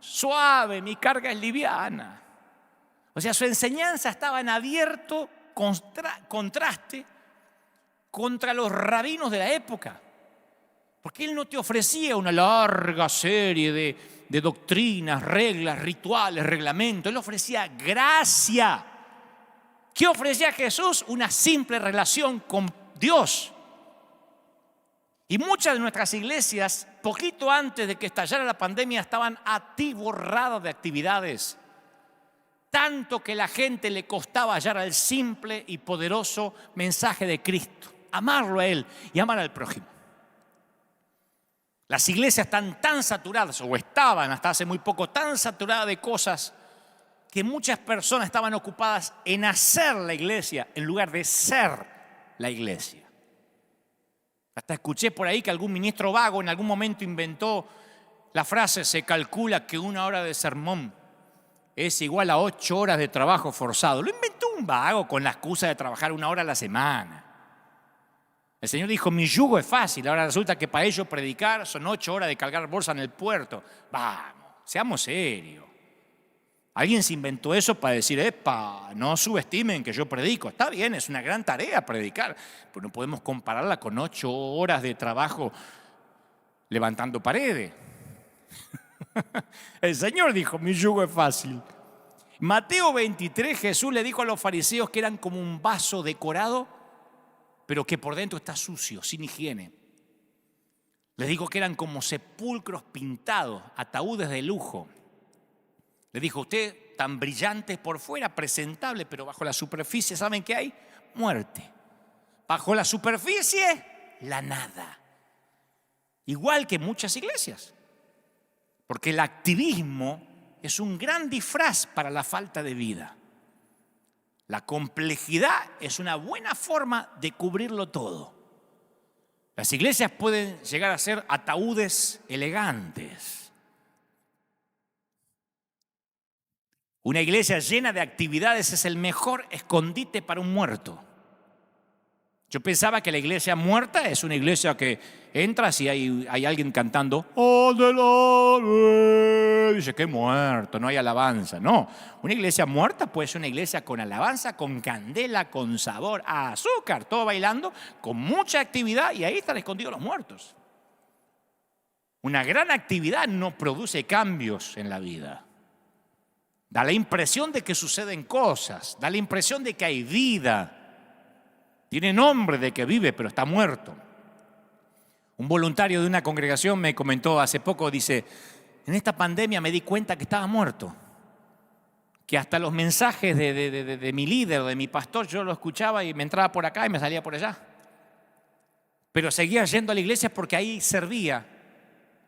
suave, mi carga es liviana. O sea, su enseñanza estaba en abierto contraste contra los rabinos de la época. Porque él no te ofrecía una larga serie de doctrinas, reglas, rituales, reglamentos. Él ofrecía gracia. ¿Qué ofrecía Jesús? Una simple relación con Dios. Y muchas de nuestras iglesias, poquito antes de que estallara la pandemia, estaban atiborradas de actividades. Tanto que la gente le costaba hallar al simple y poderoso mensaje de Cristo, amarlo a Él y amar al prójimo. Las iglesias están tan saturadas, o estaban hasta hace muy poco, tan saturadas de cosas, que muchas personas estaban ocupadas en hacer la iglesia en lugar de ser la iglesia. Hasta escuché por ahí que algún ministro vago en algún momento inventó la frase: se calcula que 1 hora de sermón es igual a 8 horas de trabajo forzado. Lo inventó un vago con la excusa de trabajar 1 hora a la semana. El Señor dijo: mi yugo es fácil. Ahora resulta que para ellos predicar son 8 horas de cargar bolsa en el puerto. Vamos, seamos serios. Alguien se inventó eso para decir: no subestimen que yo predico. Está bien, es una gran tarea predicar, pero no podemos compararla con 8 horas de trabajo levantando paredes. El Señor dijo: mi yugo es fácil. Mateo 23, Jesús le dijo a los fariseos que eran como un vaso decorado, pero que por dentro está sucio, sin higiene. Les dijo que eran como sepulcros pintados, ataúdes de lujo. Le dijo: usted tan brillante por fuera, presentable, pero bajo la superficie, ¿saben qué hay? Muerte. Bajo la superficie, la nada. Igual que muchas iglesias. Porque el activismo es un gran disfraz para la falta de vida. La complejidad es una buena forma de cubrirlo todo. Las iglesias pueden llegar a ser ataúdes elegantes. Una iglesia llena de actividades es el mejor escondite para un muerto. Yo pensaba que la iglesia muerta es una iglesia que entras y hay alguien cantando "Adelante". Dice, qué muerto, no hay alabanza. No, una iglesia muerta puede ser una iglesia con alabanza, con candela, con sabor, a azúcar, todo bailando, con mucha actividad, y ahí están escondidos los muertos. Una gran actividad no produce cambios en la vida. Da la impresión de que suceden cosas, da la impresión de que hay vida. Tiene nombre de que vive, pero está muerto. Un voluntario de una congregación me comentó hace poco, dice, en esta pandemia me di cuenta que estaba muerto. Que hasta los mensajes de mi líder, de mi pastor, yo lo escuchaba y me entraba por acá y me salía por allá. Pero seguía yendo a la iglesia porque ahí servía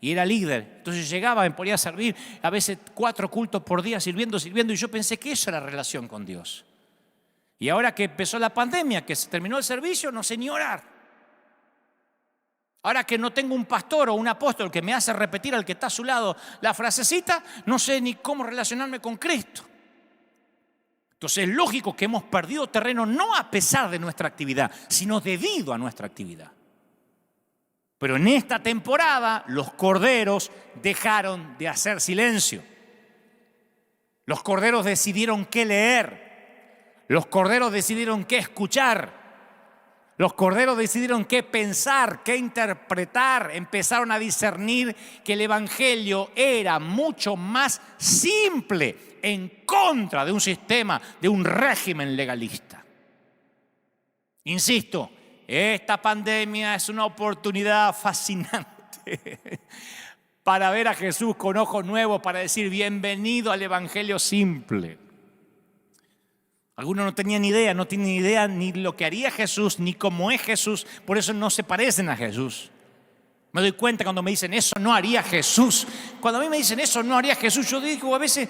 y era líder. Entonces llegaba, me ponía a servir, a veces 4 cultos por día sirviendo, y yo pensé que eso era relación con Dios. Y ahora que empezó la pandemia, que se terminó el servicio, no sé ni orar. Ahora que no tengo un pastor o un apóstol que me hace repetir al que está a su lado la frasecita, no sé ni cómo relacionarme con Cristo. Entonces es lógico que hemos perdido terreno no a pesar de nuestra actividad, sino debido a nuestra actividad. Pero en esta temporada los corderos dejaron de hacer silencio. Los corderos decidieron qué leer. Los corderos decidieron qué escuchar. Los corderos decidieron qué pensar, qué interpretar. Empezaron a discernir que el evangelio era mucho más simple en contra de un sistema, de un régimen legalista. Insisto, esta pandemia es una oportunidad fascinante para ver a Jesús con ojos nuevos, para decir bienvenido al evangelio simple. Algunos no tenían idea, no tienen idea ni lo que haría Jesús, ni cómo es Jesús, por eso no se parecen a Jesús. Me doy cuenta cuando me dicen, eso no haría Jesús. Cuando a mí me dicen, eso no haría Jesús, yo digo a veces,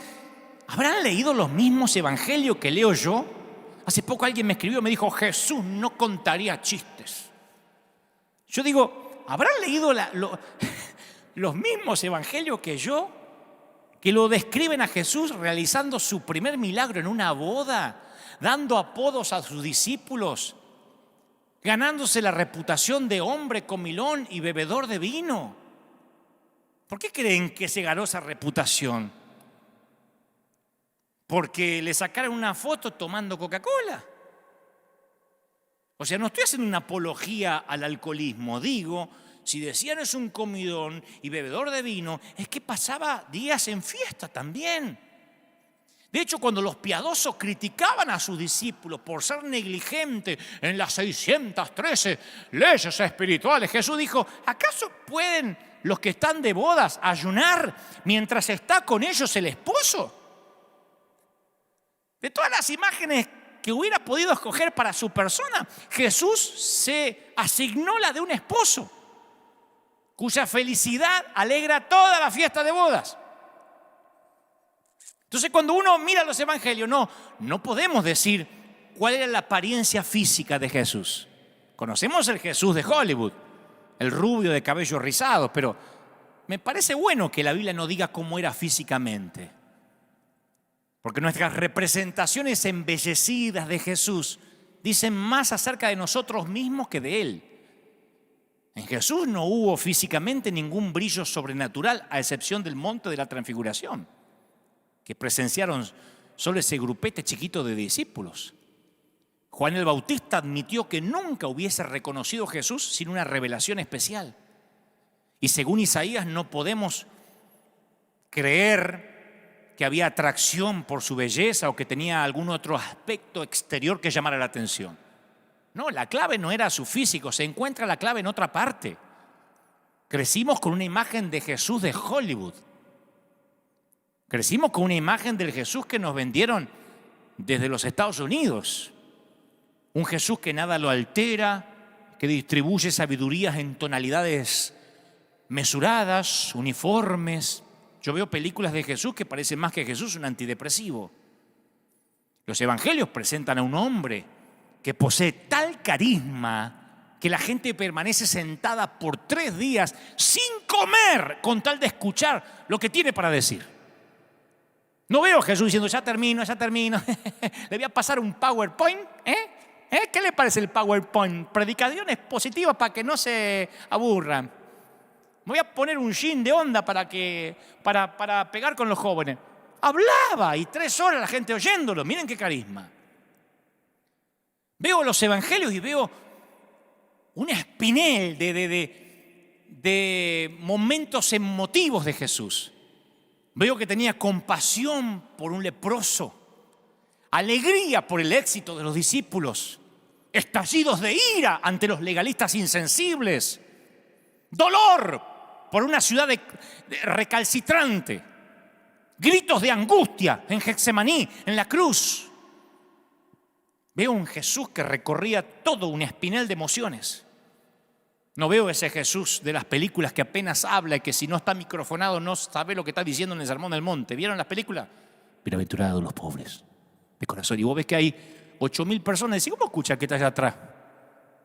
¿habrán leído los mismos evangelios que leo yo? Hace poco alguien me escribió, me dijo, Jesús no contaría chistes. Yo digo, ¿habrán leído los mismos evangelios que yo? Que lo describen a Jesús realizando su primer milagro en una boda, dando apodos a sus discípulos, ganándose la reputación de hombre comilón y bebedor de vino. ¿Por qué creen que se ganó esa reputación? Porque le sacaron una foto tomando Coca-Cola. O sea, no estoy haciendo una apología al alcoholismo. Digo, si decían es un comidón y bebedor de vino, es que pasaba días en fiesta también. De hecho, cuando los piadosos criticaban a sus discípulos por ser negligentes en las 613 leyes espirituales, Jesús dijo, ¿acaso pueden los que están de bodas ayunar mientras está con ellos el esposo? De todas las imágenes que hubiera podido escoger para su persona, Jesús se asignó la de un esposo, cuya felicidad alegra toda la fiesta de bodas. Entonces, cuando uno mira los evangelios, no podemos decir cuál era la apariencia física de Jesús. Conocemos el Jesús de Hollywood, el rubio de cabello rizado, pero me parece bueno que la Biblia no diga cómo era físicamente. Porque nuestras representaciones embellecidas de Jesús dicen más acerca de nosotros mismos que de Él. En Jesús no hubo físicamente ningún brillo sobrenatural, a excepción del monte de la transfiguración, que presenciaron solo ese grupete chiquito de discípulos. Juan el Bautista admitió que nunca hubiese reconocido a Jesús sin una revelación especial. Y según Isaías no podemos creer que había atracción por su belleza o que tenía algún otro aspecto exterior que llamara la atención. No, la clave no era su físico, se encuentra la clave en otra parte. Crecimos con una imagen de Jesús de Hollywood. Crecimos con una imagen del Jesús que nos vendieron desde los Estados Unidos. Un Jesús que nada lo altera, que distribuye sabidurías en tonalidades mesuradas, uniformes. Yo veo películas de Jesús que parecen más que Jesús un antidepresivo. Los evangelios presentan a un hombre que posee tal carisma que la gente permanece sentada por 3 días sin comer con tal de escuchar lo que tiene para decir. No veo a Jesús diciendo, ya termino, le voy a pasar un PowerPoint, ¿Qué le parece el PowerPoint? Predicaciones positivas para que no se aburran. Me voy a poner un jean de onda para pegar con los jóvenes. Hablaba y 3 horas la gente oyéndolo. Miren qué carisma. Veo los evangelios y veo un espinel de momentos emotivos de Jesús. Veo que tenía compasión por un leproso, alegría por el éxito de los discípulos, estallidos de ira ante los legalistas insensibles, dolor por una ciudad recalcitrante, gritos de angustia en Getsemaní, en la cruz. Veo un Jesús que recorría todo un espinel de emociones. No veo ese Jesús de las películas que apenas habla y que si no está microfonado no sabe lo que está diciendo en el Sermón del Monte. ¿Vieron las películas? Bienaventurados los pobres de corazón. Y vos ves que hay 8.000 personas. ¿Y cómo escuchas que está allá atrás?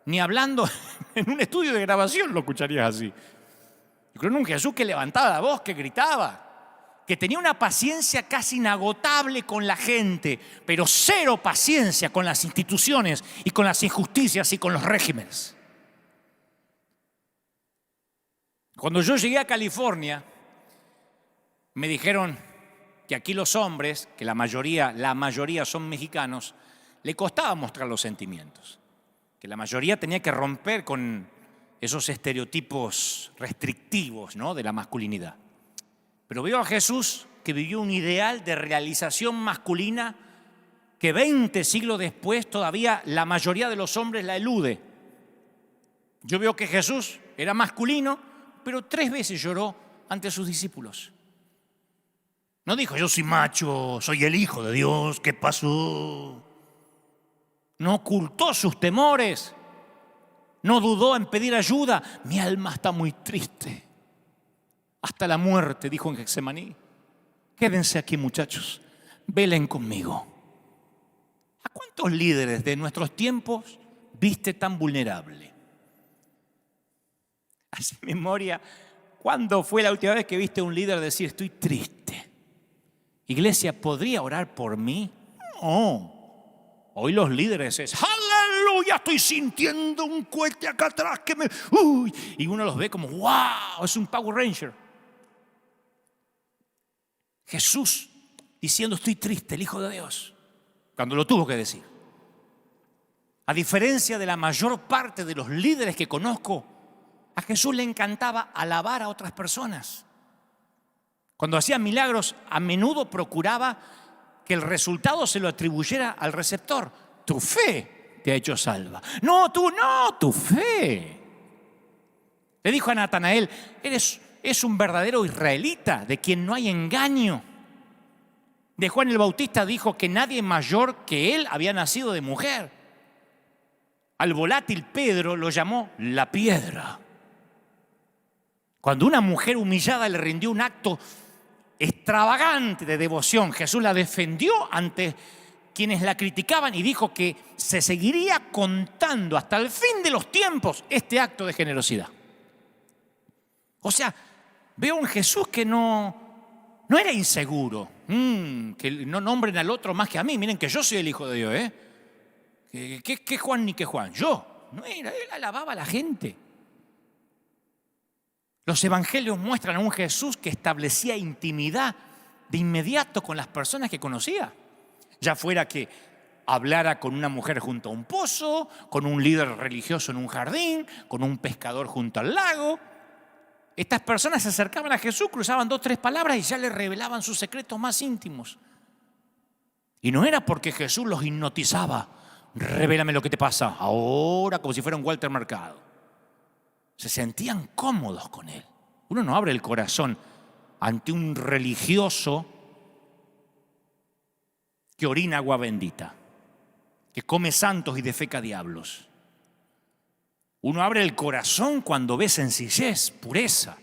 Ni hablando en un estudio de grabación lo escucharías así. Yo creo en un Jesús que levantaba la voz, que gritaba, que tenía una paciencia casi inagotable con la gente, pero cero paciencia con las instituciones y con las injusticias y con los regímenes. Cuando yo llegué a California, me dijeron que aquí los hombres, que la mayoría son mexicanos, le costaba mostrar los sentimientos, que la mayoría tenía que romper con esos estereotipos restrictivos, ¿no?, de la masculinidad. Pero veo a Jesús que vivió un ideal de realización masculina que 20 siglos después todavía la mayoría de los hombres la elude. Yo veo que Jesús era masculino, pero 3 veces lloró ante sus discípulos. No dijo, yo soy macho, soy el Hijo de Dios, ¿qué pasó? No ocultó sus temores, no dudó en pedir ayuda. Mi alma está muy triste, hasta la muerte, dijo en Getsemaní. Quédense aquí, muchachos, velen conmigo. ¿A cuántos líderes de nuestros tiempos viste tan vulnerable? Hace memoria, ¿cuándo fue la última vez que viste a un líder decir, estoy triste? Iglesia, ¿podría orar por mí? No. Hoy los líderes es, aleluya, estoy sintiendo un cohete acá atrás que me... Uy. Y uno los ve como, wow, es un Power Ranger. Jesús diciendo, estoy triste, el Hijo de Dios, cuando lo tuvo que decir. A diferencia de la mayor parte de los líderes que conozco, a Jesús le encantaba alabar a otras personas. Cuando hacía milagros, a menudo procuraba que el resultado se lo atribuyera al receptor. Tu fe te ha hecho salva. No, tu fe. Le dijo a Natanael, es un verdadero israelita, de quien no hay engaño. De Juan el Bautista dijo que nadie mayor que él había nacido de mujer. Al volátil Pedro lo llamó la piedra. Cuando una mujer humillada le rindió un acto extravagante de devoción, Jesús la defendió ante quienes la criticaban y dijo que se seguiría contando hasta el fin de los tiempos este acto de generosidad. O sea, veo un Jesús que no era inseguro, que no nombren al otro más que a mí. Miren que yo soy el Hijo de Dios, ¿eh? ¿Qué Juan ni qué Juan? Yo. No era, él alababa a la gente. Los evangelios muestran a un Jesús que establecía intimidad de inmediato con las personas que conocía. Ya fuera que hablara con una mujer junto a un pozo, con un líder religioso en un jardín, con un pescador junto al lago. Estas personas se acercaban a Jesús, cruzaban 2 o 3 palabras y ya le revelaban sus secretos más íntimos. Y no era porque Jesús los hipnotizaba. Revélame lo que te pasa ahora, como si fuera un Walter Mercado. Se sentían cómodos con él. Uno no abre el corazón ante un religioso que orina agua bendita, que come santos y defeca diablos. Uno abre el corazón cuando ve sencillez, pureza.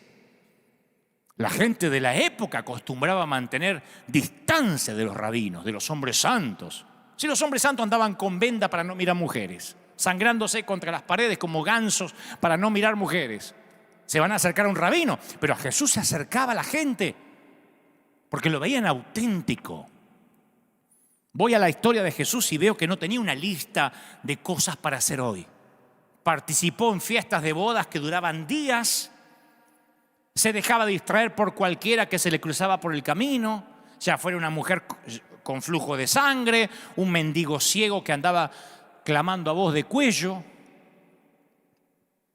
La gente de la época acostumbraba a mantener distancia de los rabinos, de los hombres santos. Si los hombres santos andaban con venda para no mirar mujeres, sangrándose contra las paredes como gansos para no mirar mujeres, se van a acercar a un rabino. Pero a Jesús se acercaba a la gente porque lo veían auténtico. Voy a la historia de Jesús y veo que no tenía una lista de cosas para hacer hoy. Participó en fiestas de bodas que duraban días. Se dejaba distraer por cualquiera que se le cruzaba por el camino, ya fuera una mujer con flujo de sangre, un mendigo ciego que andaba clamando a voz de cuello.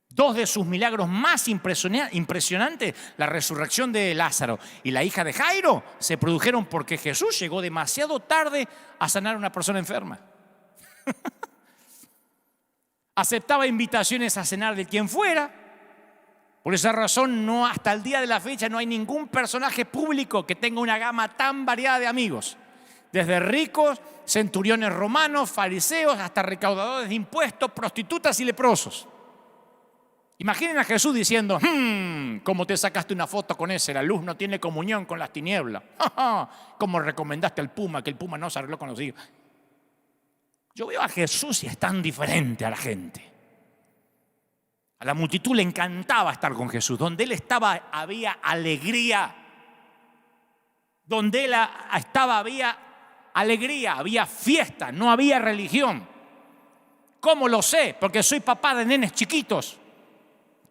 Dos de sus milagros más impresionantes, la resurrección de Lázaro y la hija de Jairo, se produjeron porque Jesús llegó demasiado tarde a sanar a una persona enferma. Aceptaba invitaciones a cenar de quien fuera. Por esa razón, hasta el día de la fecha no hay ningún personaje público que tenga una gama tan variada de amigos. Desde ricos, centuriones romanos, fariseos, hasta recaudadores de impuestos, prostitutas y leprosos. Imaginen a Jesús diciendo, ¿cómo te sacaste una foto con ese? La luz no tiene comunión con las tinieblas. ¿Cómo recomendaste al puma, que el puma no se arregló con los hijos? Yo veo a Jesús y es tan diferente a la gente. A la multitud le encantaba estar con Jesús. Donde Él estaba había alegría. Donde Él estaba había alegría, había fiesta, no había religión. ¿Cómo lo sé? Porque soy papá de nenes chiquitos.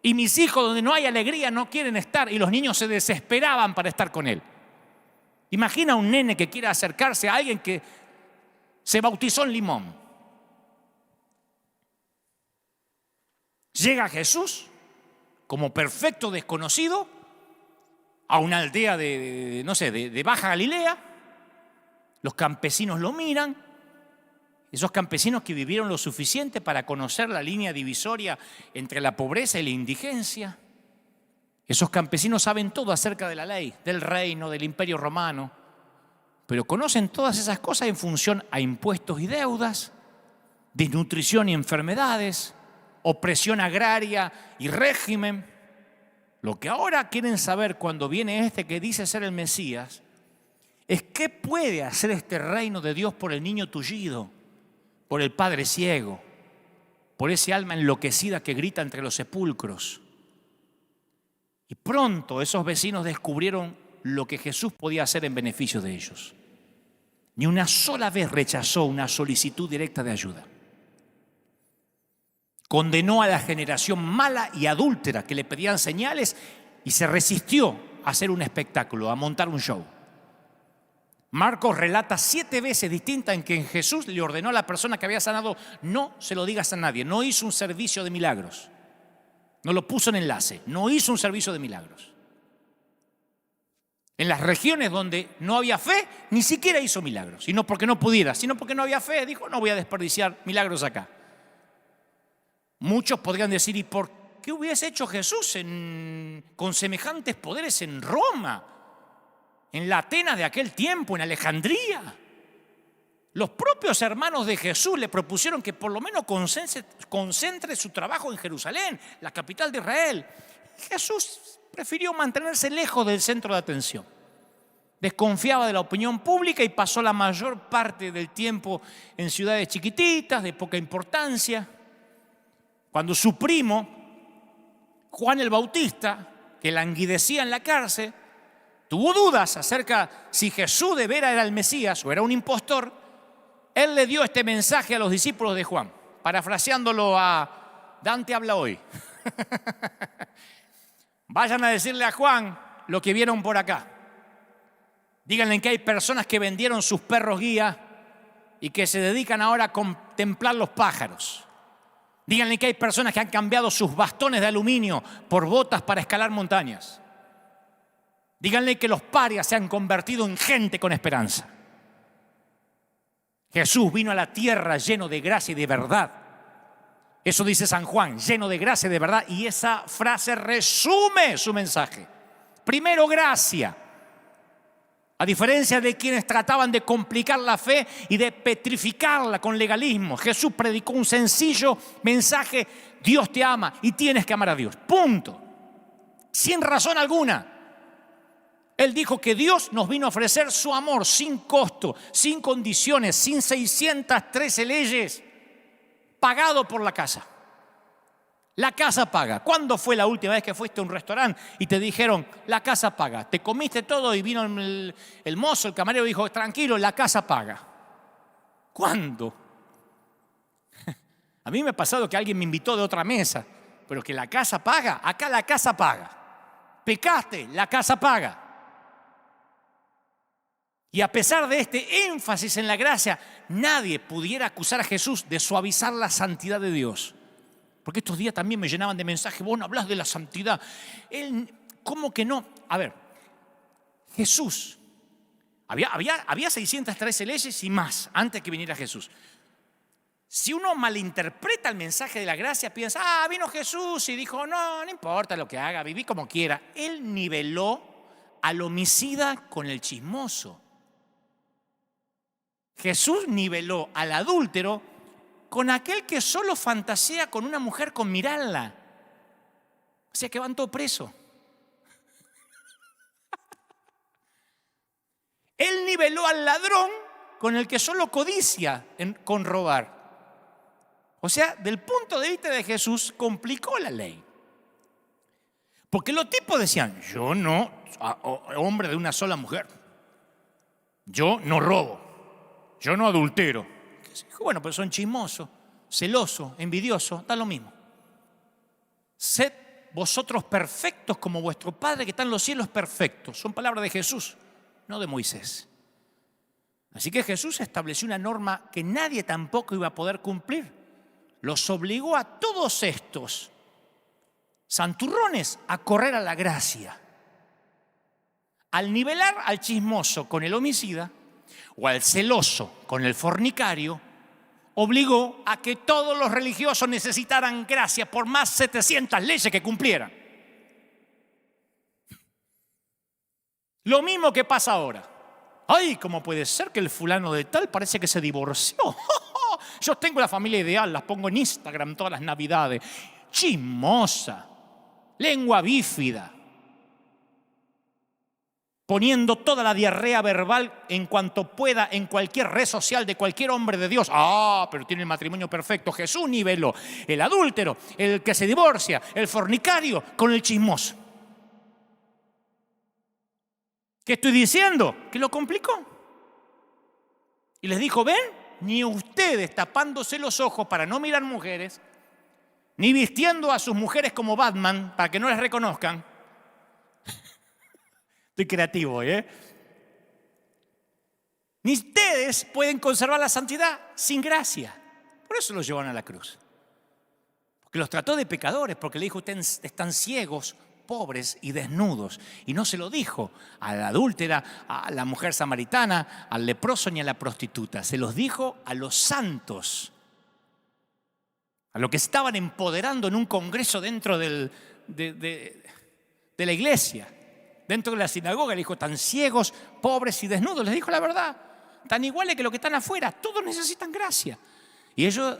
Y mis hijos, donde no hay alegría, no quieren estar. Y los niños se desesperaban para estar con Él. Imagina un nene que quiera acercarse a alguien que se bautizó en Limón. Llega Jesús como perfecto desconocido a una aldea de Baja Galilea. Los campesinos lo miran. Esos campesinos que vivieron lo suficiente para conocer la línea divisoria entre la pobreza y la indigencia. Esos campesinos saben todo acerca de la ley, del reino, del imperio romano. Pero conocen todas esas cosas en función a impuestos y deudas, desnutrición y enfermedades, opresión agraria y régimen. Lo que ahora quieren saber cuando viene este que dice ser el Mesías es qué puede hacer este reino de Dios por el niño tullido, por el padre ciego, por ese alma enloquecida que grita entre los sepulcros. Y pronto esos vecinos descubrieron lo que Jesús podía hacer en beneficio de ellos. Ni una sola vez rechazó una solicitud directa de ayuda. Condenó a la generación mala y adúltera que le pedían señales y se resistió a hacer un espectáculo, a montar un show. Marcos relata 7 veces distintas en que Jesús le ordenó a la persona que había sanado, no se lo digas a nadie, no hizo un servicio de milagros, no lo puso en enlace, no hizo un servicio de milagros. En las regiones donde no había fe, ni siquiera hizo milagros, y no porque no pudiera, sino porque no había fe, dijo, no voy a desperdiciar milagros acá. Muchos podrían decir, ¿y por qué hubiese hecho Jesús con semejantes poderes en Roma? En la Atenas de aquel tiempo, en Alejandría. Los propios hermanos de Jesús le propusieron que por lo menos concentre su trabajo en Jerusalén, la capital de Israel. Jesús prefirió mantenerse lejos del centro de atención. Desconfiaba de la opinión pública y pasó la mayor parte del tiempo en ciudades chiquititas, de poca importancia. Cuando su primo, Juan el Bautista, que languidecía en la cárcel, tuvo dudas acerca si Jesús de veras era el Mesías o era un impostor, él le dio este mensaje a los discípulos de Juan, parafraseándolo a Dante habla hoy. Vayan a decirle a Juan lo que vieron por acá. Díganle que hay personas que vendieron sus perros guía y que se dedican ahora a contemplar los pájaros. Díganle que hay personas que han cambiado sus bastones de aluminio por botas para escalar montañas. Díganle que los parias se han convertido en gente con esperanza. Jesús vino a la tierra lleno de gracia y de verdad. Eso dice San Juan, lleno de gracia y de verdad. Y esa frase resume su mensaje. Primero, gracia. A diferencia de quienes trataban de complicar la fe y de petrificarla con legalismo, Jesús predicó un sencillo mensaje: Dios te ama y tienes que amar a Dios. Punto. Sin razón alguna. Él dijo que Dios nos vino a ofrecer su amor sin costo, sin condiciones, sin 613 leyes, pagado por la casa. La casa paga. ¿Cuándo fue la última vez que fuiste a un restaurante y te dijeron, la casa paga? Te comiste todo y vino el mozo, el camarero, y dijo, tranquilo, la casa paga. ¿Cuándo? A mí me ha pasado que alguien me invitó de otra mesa, pero que la casa paga. Acá la casa paga. Pecaste, la casa paga. Y a pesar de este énfasis en la gracia, nadie pudiera acusar a Jesús de suavizar la santidad de Dios. Porque estos días también me llenaban de mensajes, vos no hablás de la santidad. Él, ¿cómo que no? A ver, Jesús, había 613 leyes y más antes que viniera Jesús. Si uno malinterpreta el mensaje de la gracia, piensa, vino Jesús y dijo, no importa lo que haga, viví como quiera. Él niveló al homicida con el chismoso. Jesús niveló al adúltero con aquel que solo fantasea con una mujer con mirarla. O sea que van todos presos. Él niveló al ladrón con el que solo codicia con robar. O sea, del punto de vista de Jesús, complicó la ley. Porque los tipos decían, yo no, hombre de una sola mujer, yo no robo, yo no adultero. Bueno, pero son chismosos, celosos, envidiosos, da lo mismo. Sed vosotros perfectos como vuestro Padre que está en los cielos perfecto. Son palabras de Jesús, no de Moisés. Así que Jesús estableció una norma que nadie tampoco iba a poder cumplir. Los obligó a todos estos santurrones a correr a la gracia. Al nivelar al chismoso con el homicida o al celoso con el fornicario, obligó a que todos los religiosos necesitaran gracia por más 700 leyes que cumplieran. Lo mismo que pasa ahora. Ay, ¿cómo puede ser que el fulano de tal parece que se divorció? Yo tengo la familia ideal, las pongo en Instagram todas las navidades. Chismosa, lengua bífida, poniendo toda la diarrea verbal en cuanto pueda en cualquier red social de cualquier hombre de Dios. Pero tiene el matrimonio perfecto. Jesús niveló el adúltero, el que se divorcia, el fornicario con el chismoso. ¿Qué estoy diciendo? Que lo complicó. Y les dijo, ven, ni ustedes tapándose los ojos para no mirar mujeres, ni vistiendo a sus mujeres como Batman para que no les reconozcan. Estoy creativo, Ni ustedes pueden conservar la santidad sin gracia. Por eso los llevaron a la cruz. Porque los trató de pecadores, porque le dijo, ustedes están ciegos, pobres y desnudos. Y no se lo dijo a la adúltera, a la mujer samaritana, al leproso ni a la prostituta. Se los dijo a los santos, a los que estaban empoderando en un congreso dentro de la iglesia, dentro de la sinagoga. Le dijo, tan ciegos, pobres y desnudos. Les dijo la verdad, tan iguales que los que están afuera. Todos necesitan gracia. Y ellos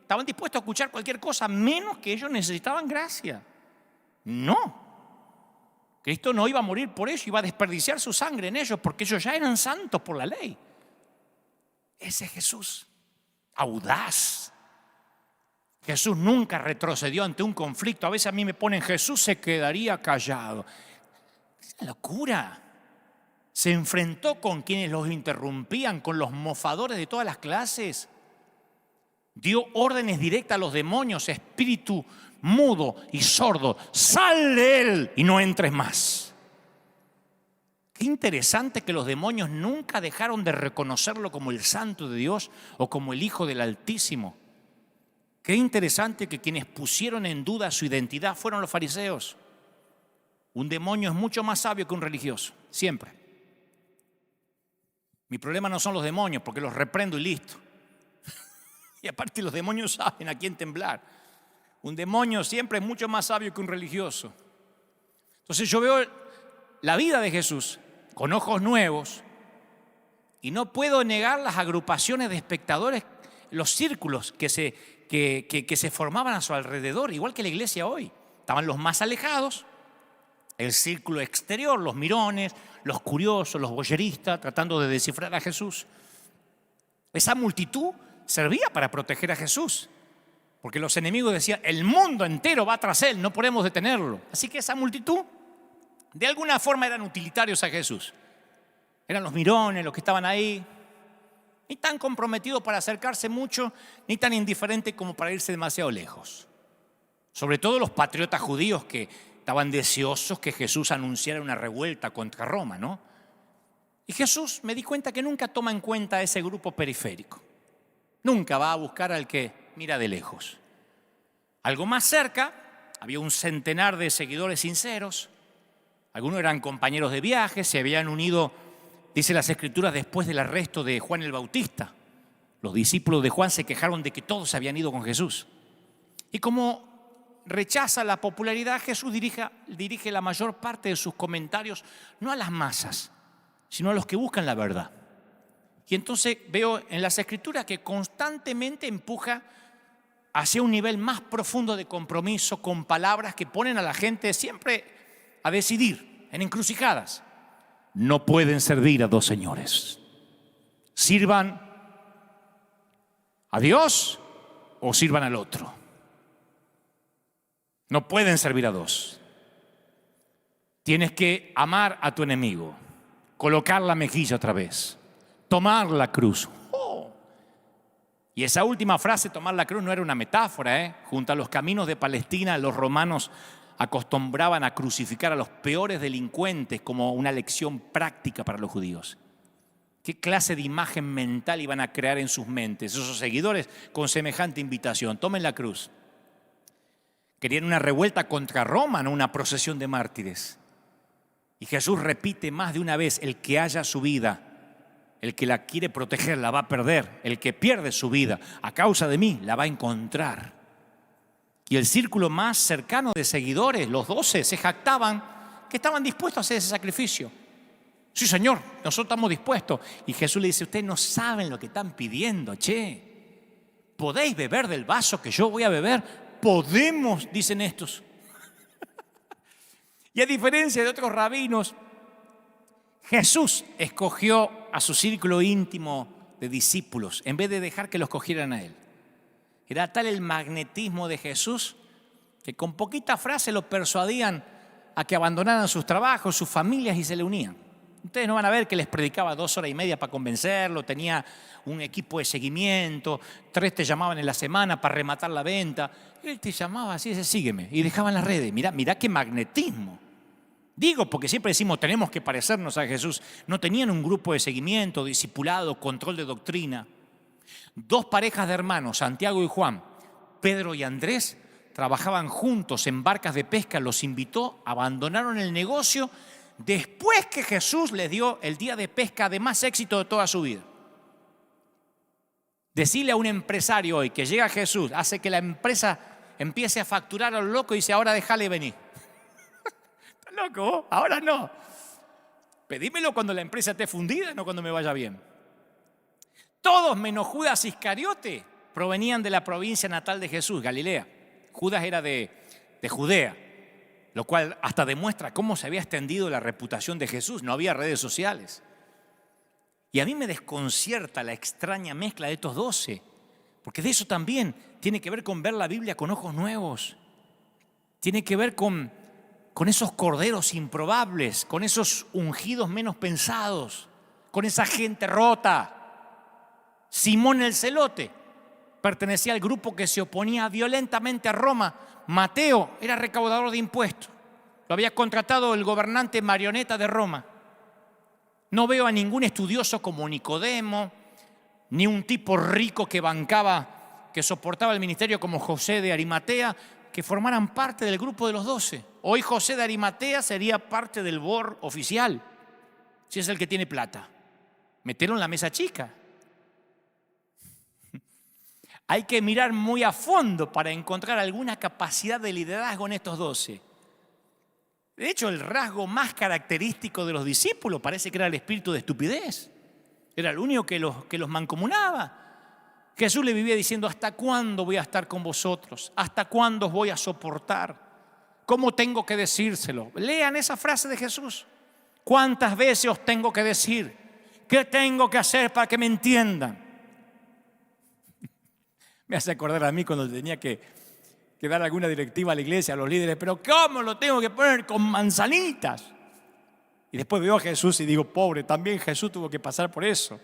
estaban dispuestos a escuchar cualquier cosa, menos que ellos necesitaban gracia. No, Cristo no iba a morir por ellos, iba a desperdiciar su sangre en ellos, porque ellos ya eran santos por la ley. Ese es Jesús, audaz. Jesús nunca retrocedió ante un conflicto. A veces a mí me ponen, Jesús se quedaría callado. Es una locura. Se enfrentó con quienes los interrumpían, con los mofadores de todas las clases. Dio órdenes directas a los demonios, espíritu mudo y sordo, sal de él y no entres más. Qué interesante que los demonios nunca dejaron de reconocerlo como el Santo de Dios o como el Hijo del Altísimo. Qué interesante que quienes pusieron en duda su identidad fueron los fariseos. Un demonio es mucho más sabio que un religioso, siempre. Mi problema no son los demonios, porque los reprendo y listo. Y aparte los demonios saben a quién temblar. Un demonio siempre es mucho más sabio que un religioso. Entonces yo veo la vida de Jesús con ojos nuevos y no puedo negar las agrupaciones de espectadores, los círculos que se formaban a su alrededor, igual que la iglesia hoy. Estaban los más alejados, el círculo exterior, los mirones, los curiosos, los voyeristas, tratando de descifrar a Jesús. Esa multitud servía para proteger a Jesús, porque los enemigos decían, el mundo entero va tras él, no podemos detenerlo. Así que esa multitud, de alguna forma, eran utilitarios a Jesús. Eran los mirones, los que estaban ahí. Ni tan comprometido para acercarse mucho, ni tan indiferente como para irse demasiado lejos. Sobre todo los patriotas judíos que estaban deseosos que Jesús anunciara una revuelta contra Roma, ¿no? Y Jesús, me di cuenta que nunca toma en cuenta a ese grupo periférico. Nunca va a buscar al que mira de lejos. Algo más cerca, había un centenar de seguidores sinceros. Algunos eran compañeros de viaje, se habían unido, dice las Escrituras, después del arresto de Juan el Bautista. Los discípulos de Juan se quejaron de que todos habían ido con Jesús. Y como rechaza la popularidad, Jesús dirige la mayor parte de sus comentarios no a las masas, sino a los que buscan la verdad. Y entonces veo en las Escrituras que constantemente empuja hacia un nivel más profundo de compromiso con palabras que ponen a la gente siempre a decidir en encrucijadas. No pueden servir a dos señores. Sirvan a Dios o sirvan al otro. No pueden servir a dos. Tienes que amar a tu enemigo, colocar la mejilla otra vez, tomar la cruz. Y esa última frase, tomar la cruz, no era una metáfora, Junto a los caminos de Palestina, los romanos acostumbraban a crucificar a los peores delincuentes como una lección práctica para los judíos. ¿Qué clase de imagen mental iban a crear en sus mentes esos seguidores con semejante invitación? Tomen la cruz. Querían una revuelta contra Roma, no una procesión de mártires. Y Jesús repite más de una vez: el que haya su vida, el que la quiere proteger la va a perder. El que pierde su vida a causa de mí la va a encontrar. Y el círculo más cercano de seguidores, los 12, se jactaban que estaban dispuestos a hacer ese sacrificio. Sí, Señor, nosotros estamos dispuestos. Y Jesús le dice: ustedes no saben lo que están pidiendo, ¿podéis beber del vaso que yo voy a beber? Podemos, dicen estos. Y a diferencia de otros rabinos, Jesús escogió a su círculo íntimo de discípulos en vez de dejar que los cogieran a él. Era tal el magnetismo de Jesús que con poquita frase lo persuadían a que abandonaran sus trabajos, sus familias y se le unían. Ustedes no van a ver que les predicaba 2 horas y media para convencerlo, tenía un equipo de seguimiento, 3 te llamaban en la semana para rematar la venta. Él te llamaba así, dice: sígueme, y dejaban las redes. Mirá qué magnetismo. Digo, porque siempre decimos tenemos que parecernos a Jesús. No tenían un grupo de seguimiento, discipulado, control de doctrina. 2 parejas de hermanos, Santiago y Juan, Pedro y Andrés, trabajaban juntos en barcas de pesca. Los invitó, abandonaron el negocio después que Jesús les dio el día de pesca de más éxito de toda su vida. Decirle a un empresario hoy que llega Jesús hace que la empresa empiece a facturar a lo loco y dice: ahora déjale venir. ¿Estás loco vos? Ahora no. Pedímelo cuando la empresa esté fundida, no cuando me vaya bien. Todos menos Judas Iscariote provenían de la provincia natal de Jesús, Galilea. Judas era de Judea, lo cual hasta demuestra cómo se había extendido la reputación de Jesús. No había redes sociales. Y a mí me desconcierta la extraña mezcla de estos 12, porque de eso también tiene que ver con ver la Biblia con ojos nuevos. Tiene que ver con esos corderos improbables, con esos ungidos menos pensados, con esa gente rota. Simón el Celote pertenecía al grupo que se oponía violentamente a Roma. Mateo era recaudador de impuestos. Lo había contratado el gobernante marioneta de Roma. No veo a ningún estudioso como Nicodemo, ni un tipo rico que soportaba el ministerio como José de Arimatea, que formaran parte del grupo de los 12. Hoy José de Arimatea sería parte del board oficial, si es el que tiene plata. Metieron la mesa chica. Hay que mirar muy a fondo para encontrar alguna capacidad de liderazgo en estos 12. De hecho, el rasgo más característico de los discípulos parece que era el espíritu de estupidez. Era el único que los mancomunaba. Jesús le vivía diciendo: ¿hasta cuándo voy a estar con vosotros? ¿Hasta cuándo os voy a soportar? ¿Cómo tengo que decírselo? Lean esa frase de Jesús. ¿Cuántas veces os tengo que decir? ¿Qué tengo que hacer para que me entiendan? Me hace acordar a mí cuando tenía que dar alguna directiva a la iglesia, a los líderes. ¿Pero cómo lo tengo que poner? Con manzanitas. Y después veo a Jesús y digo: pobre, también Jesús tuvo que pasar por eso.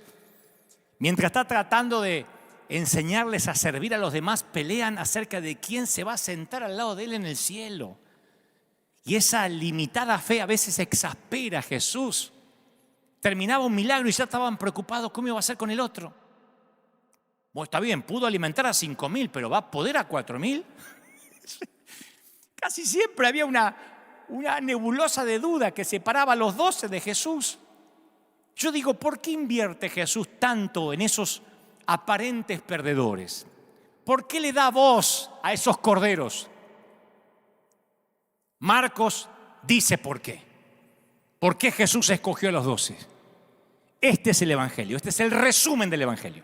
Mientras está tratando de enseñarles a servir a los demás, pelean acerca de quién se va a sentar al lado de él en el cielo. Y esa limitada fe a veces exaspera a Jesús. Terminaba un milagro y ya estaban preocupados cómo iba a hacer con el otro. Bueno, está bien, pudo alimentar a 5.000, pero ¿va a poder a 4.000? Casi siempre había una nebulosa de duda que separaba a los 12 de Jesús. Yo digo, ¿por qué invierte Jesús tanto en esos aparentes perdedores? ¿Por qué le da voz a esos corderos? Marcos dice por qué. ¿Por qué Jesús escogió a los 12? Este es el Evangelio, este es el resumen del Evangelio.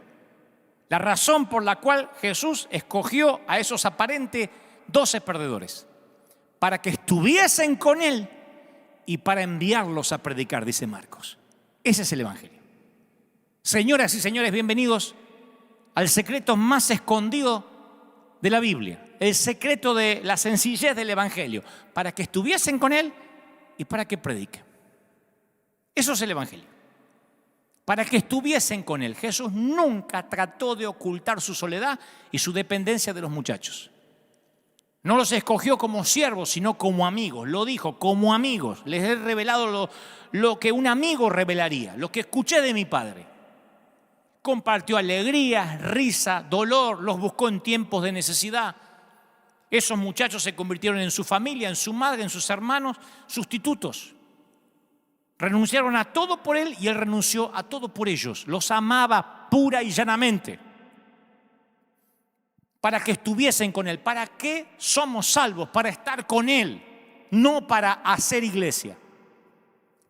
La razón por la cual Jesús escogió a esos aparentes 12 perdedores. Para que estuviesen con Él y para enviarlos a predicar, dice Marcos. Ese es el Evangelio. Señoras y señores, bienvenidos al secreto más escondido de la Biblia. El secreto de la sencillez del Evangelio. Para que estuviesen con Él y para que prediquen. Eso es el Evangelio. Para que estuviesen con Él. Jesús nunca trató de ocultar su soledad y su dependencia de los muchachos. No los escogió como siervos, sino como amigos. Lo dijo, como amigos. Les he revelado lo que un amigo revelaría, lo que escuché de mi Padre. Compartió alegría, risa, dolor, los buscó en tiempos de necesidad. Esos muchachos se convirtieron en su familia, en su madre, en sus hermanos, sustitutos. Renunciaron a todo por Él y Él renunció a todo por ellos. Los amaba pura y llanamente. Para que estuviesen con Él. ¿Para qué somos salvos? Para estar con Él, no para hacer iglesia.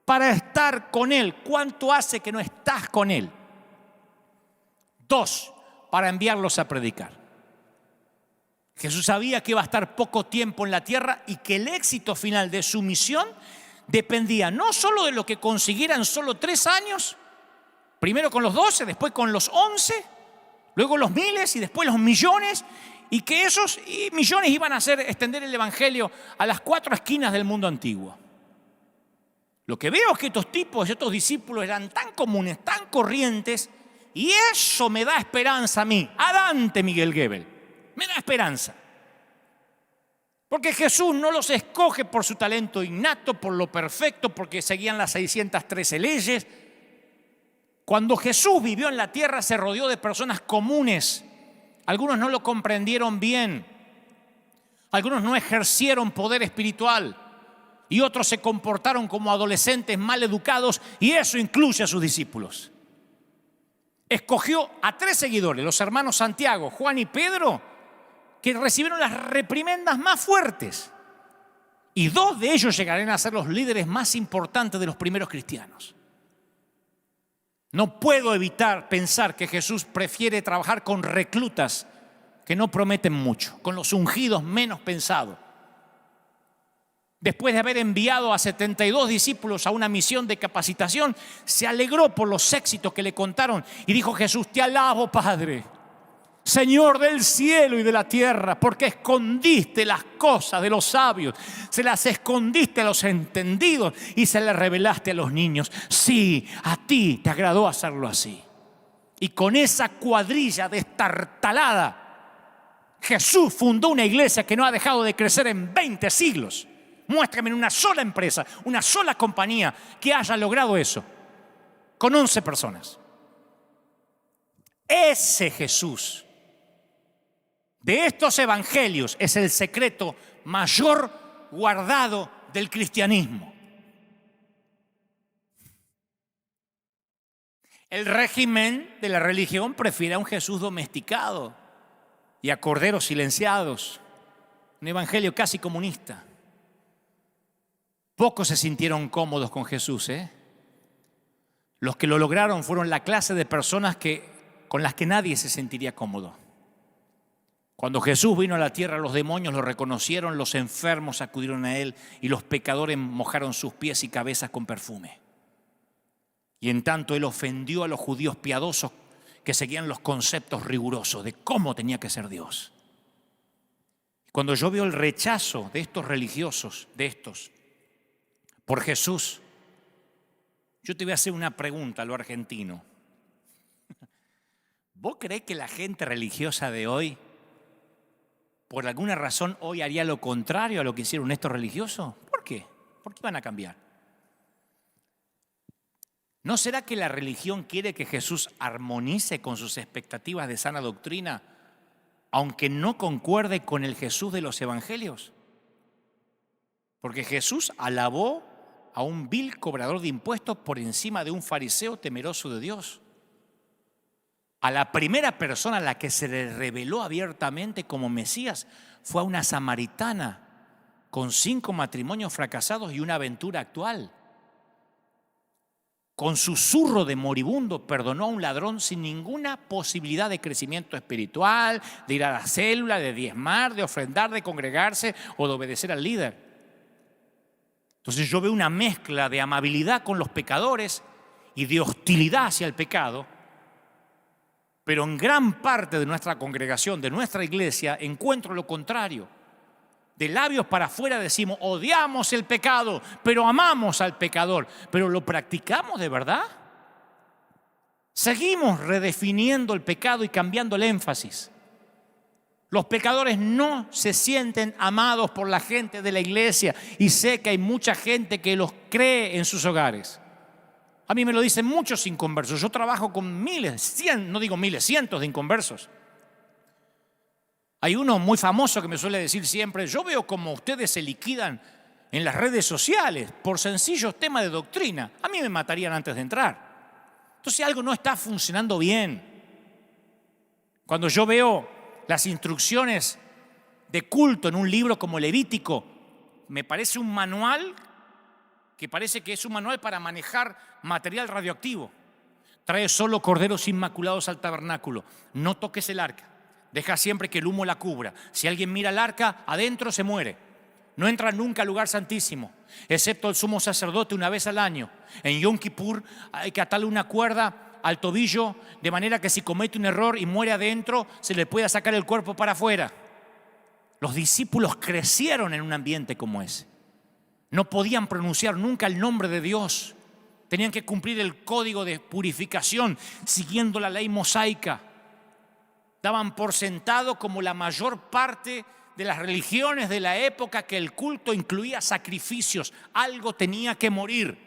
Para estar con Él. ¿Cuánto hace que no estás con Él? 2, para enviarlos a predicar. Jesús sabía que iba a estar poco tiempo en la tierra y que el éxito final de su misión dependía no solo de lo que consiguieran solo 3 años, primero con los 12, después con los 11, luego los miles y después los millones, y que esos millones iban a hacer extender el Evangelio a las 4 esquinas del mundo antiguo. Lo que veo es que estos tipos, estos discípulos eran tan comunes, tan corrientes, y eso me da esperanza a mí, a Dante Miguel Gebel, me da esperanza. Porque Jesús no los escoge por su talento innato, por lo perfecto, porque seguían las 613 leyes. Cuando Jesús vivió en la tierra se rodeó de personas comunes. Algunos no lo comprendieron bien. Algunos no ejercieron poder espiritual. Y otros se comportaron como adolescentes mal educados, y eso incluye a sus discípulos. Escogió a 3 seguidores, los hermanos Santiago, Juan y Pedro, que recibieron las reprimendas más fuertes. Y 2 de ellos llegarán a ser los líderes más importantes de los primeros cristianos. No puedo evitar pensar que Jesús prefiere trabajar con reclutas que no prometen mucho, con los ungidos menos pensados. Después de haber enviado a 72 discípulos a una misión de capacitación, se alegró por los éxitos que le contaron y dijo: Jesús, te alabo, Padre, Señor del cielo y de la tierra, porque escondiste las cosas de los sabios, se las escondiste a los entendidos y se las revelaste a los niños. Sí, a ti te agradó hacerlo así. Y con esa cuadrilla destartalada, Jesús fundó una iglesia que no ha dejado de crecer en 20 siglos. Muéstrame en una sola empresa, una sola compañía que haya logrado eso, con 11 personas. Ese Jesús de estos evangelios es el secreto mayor guardado del cristianismo. El régimen de la religión prefiere a un Jesús domesticado y a corderos silenciados, un evangelio casi comunista. Pocos se sintieron cómodos con Jesús, Los que lo lograron fueron la clase de personas con las que nadie se sentiría cómodo. Cuando Jesús vino a la tierra, los demonios lo reconocieron, los enfermos acudieron a Él y los pecadores mojaron sus pies y cabezas con perfume. Y en tanto Él ofendió a los judíos piadosos que seguían los conceptos rigurosos de cómo tenía que ser Dios. Cuando yo veo el rechazo de estos religiosos, por Jesús, yo te voy a hacer una pregunta a lo argentino. ¿Vos creés que la gente religiosa de hoy, por alguna razón, hoy haría lo contrario a lo que hicieron estos religiosos? ¿Por qué? ¿Por qué van a cambiar? ¿No será que la religión quiere que Jesús armonice con sus expectativas de sana doctrina, aunque no concuerde con el Jesús de los evangelios? Porque Jesús alabó a un vil cobrador de impuestos por encima de un fariseo temeroso de Dios. A la primera persona a la que se le reveló abiertamente como Mesías fue a una samaritana con 5 matrimonios fracasados y una aventura actual. Con susurro de moribundo perdonó a un ladrón sin ninguna posibilidad de crecimiento espiritual, de ir a la célula, de diezmar, de ofrendar, de congregarse o de obedecer al líder. Entonces yo veo una mezcla de amabilidad con los pecadores y de hostilidad hacia el pecado, pero en gran parte de nuestra congregación, de nuestra iglesia, encuentro lo contrario. De labios para afuera decimos, odiamos el pecado, pero amamos al pecador. ¿Pero lo practicamos de verdad? Seguimos redefiniendo el pecado y cambiando el énfasis. Los pecadores no se sienten amados por la gente de la iglesia y sé que hay mucha gente que los cree en sus hogares. A mí me lo dicen muchos inconversos. Yo trabajo con cientos de inconversos. Hay uno muy famoso que me suele decir siempre, yo veo como ustedes se liquidan en las redes sociales por sencillos temas de doctrina. A mí me matarían antes de entrar. Entonces algo no está funcionando bien. Cuando yo veo las instrucciones de culto en un libro como Levítico, me parece un manual que parece que es un manual para manejar material radioactivo. Trae solo corderos inmaculados al tabernáculo. No toques el arca. Deja siempre que el humo la cubra. Si alguien mira el arca, adentro se muere. No entra nunca al lugar santísimo, excepto el sumo sacerdote una vez al año. En Yom Kippur hay que atarle una cuerda al tobillo, de manera que si comete un error y muere adentro, se le pueda sacar el cuerpo para afuera. Los discípulos crecieron en un ambiente como ese. No podían pronunciar nunca el nombre de Dios. Tenían que cumplir el código de purificación, siguiendo la ley mosaica. Daban por sentado, como la mayor parte de las religiones de la época, que el culto incluía sacrificios. Algo tenía que morir.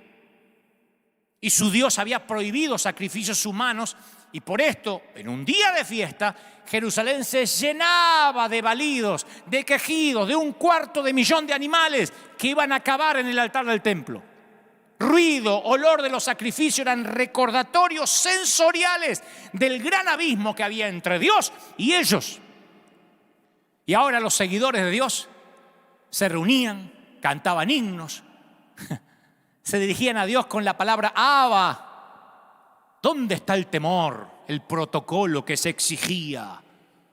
Y su Dios había prohibido sacrificios humanos. Y por esto, en un día de fiesta, Jerusalén se llenaba de balidos, de quejidos, de 250.000 de animales que iban a acabar en el altar del templo. Ruido, olor de los sacrificios eran recordatorios sensoriales del gran abismo que había entre Dios y ellos. Y ahora los seguidores de Dios se reunían, cantaban himnos, se dirigían a Dios con la palabra Abba. ¿Dónde está el temor, el protocolo que se exigía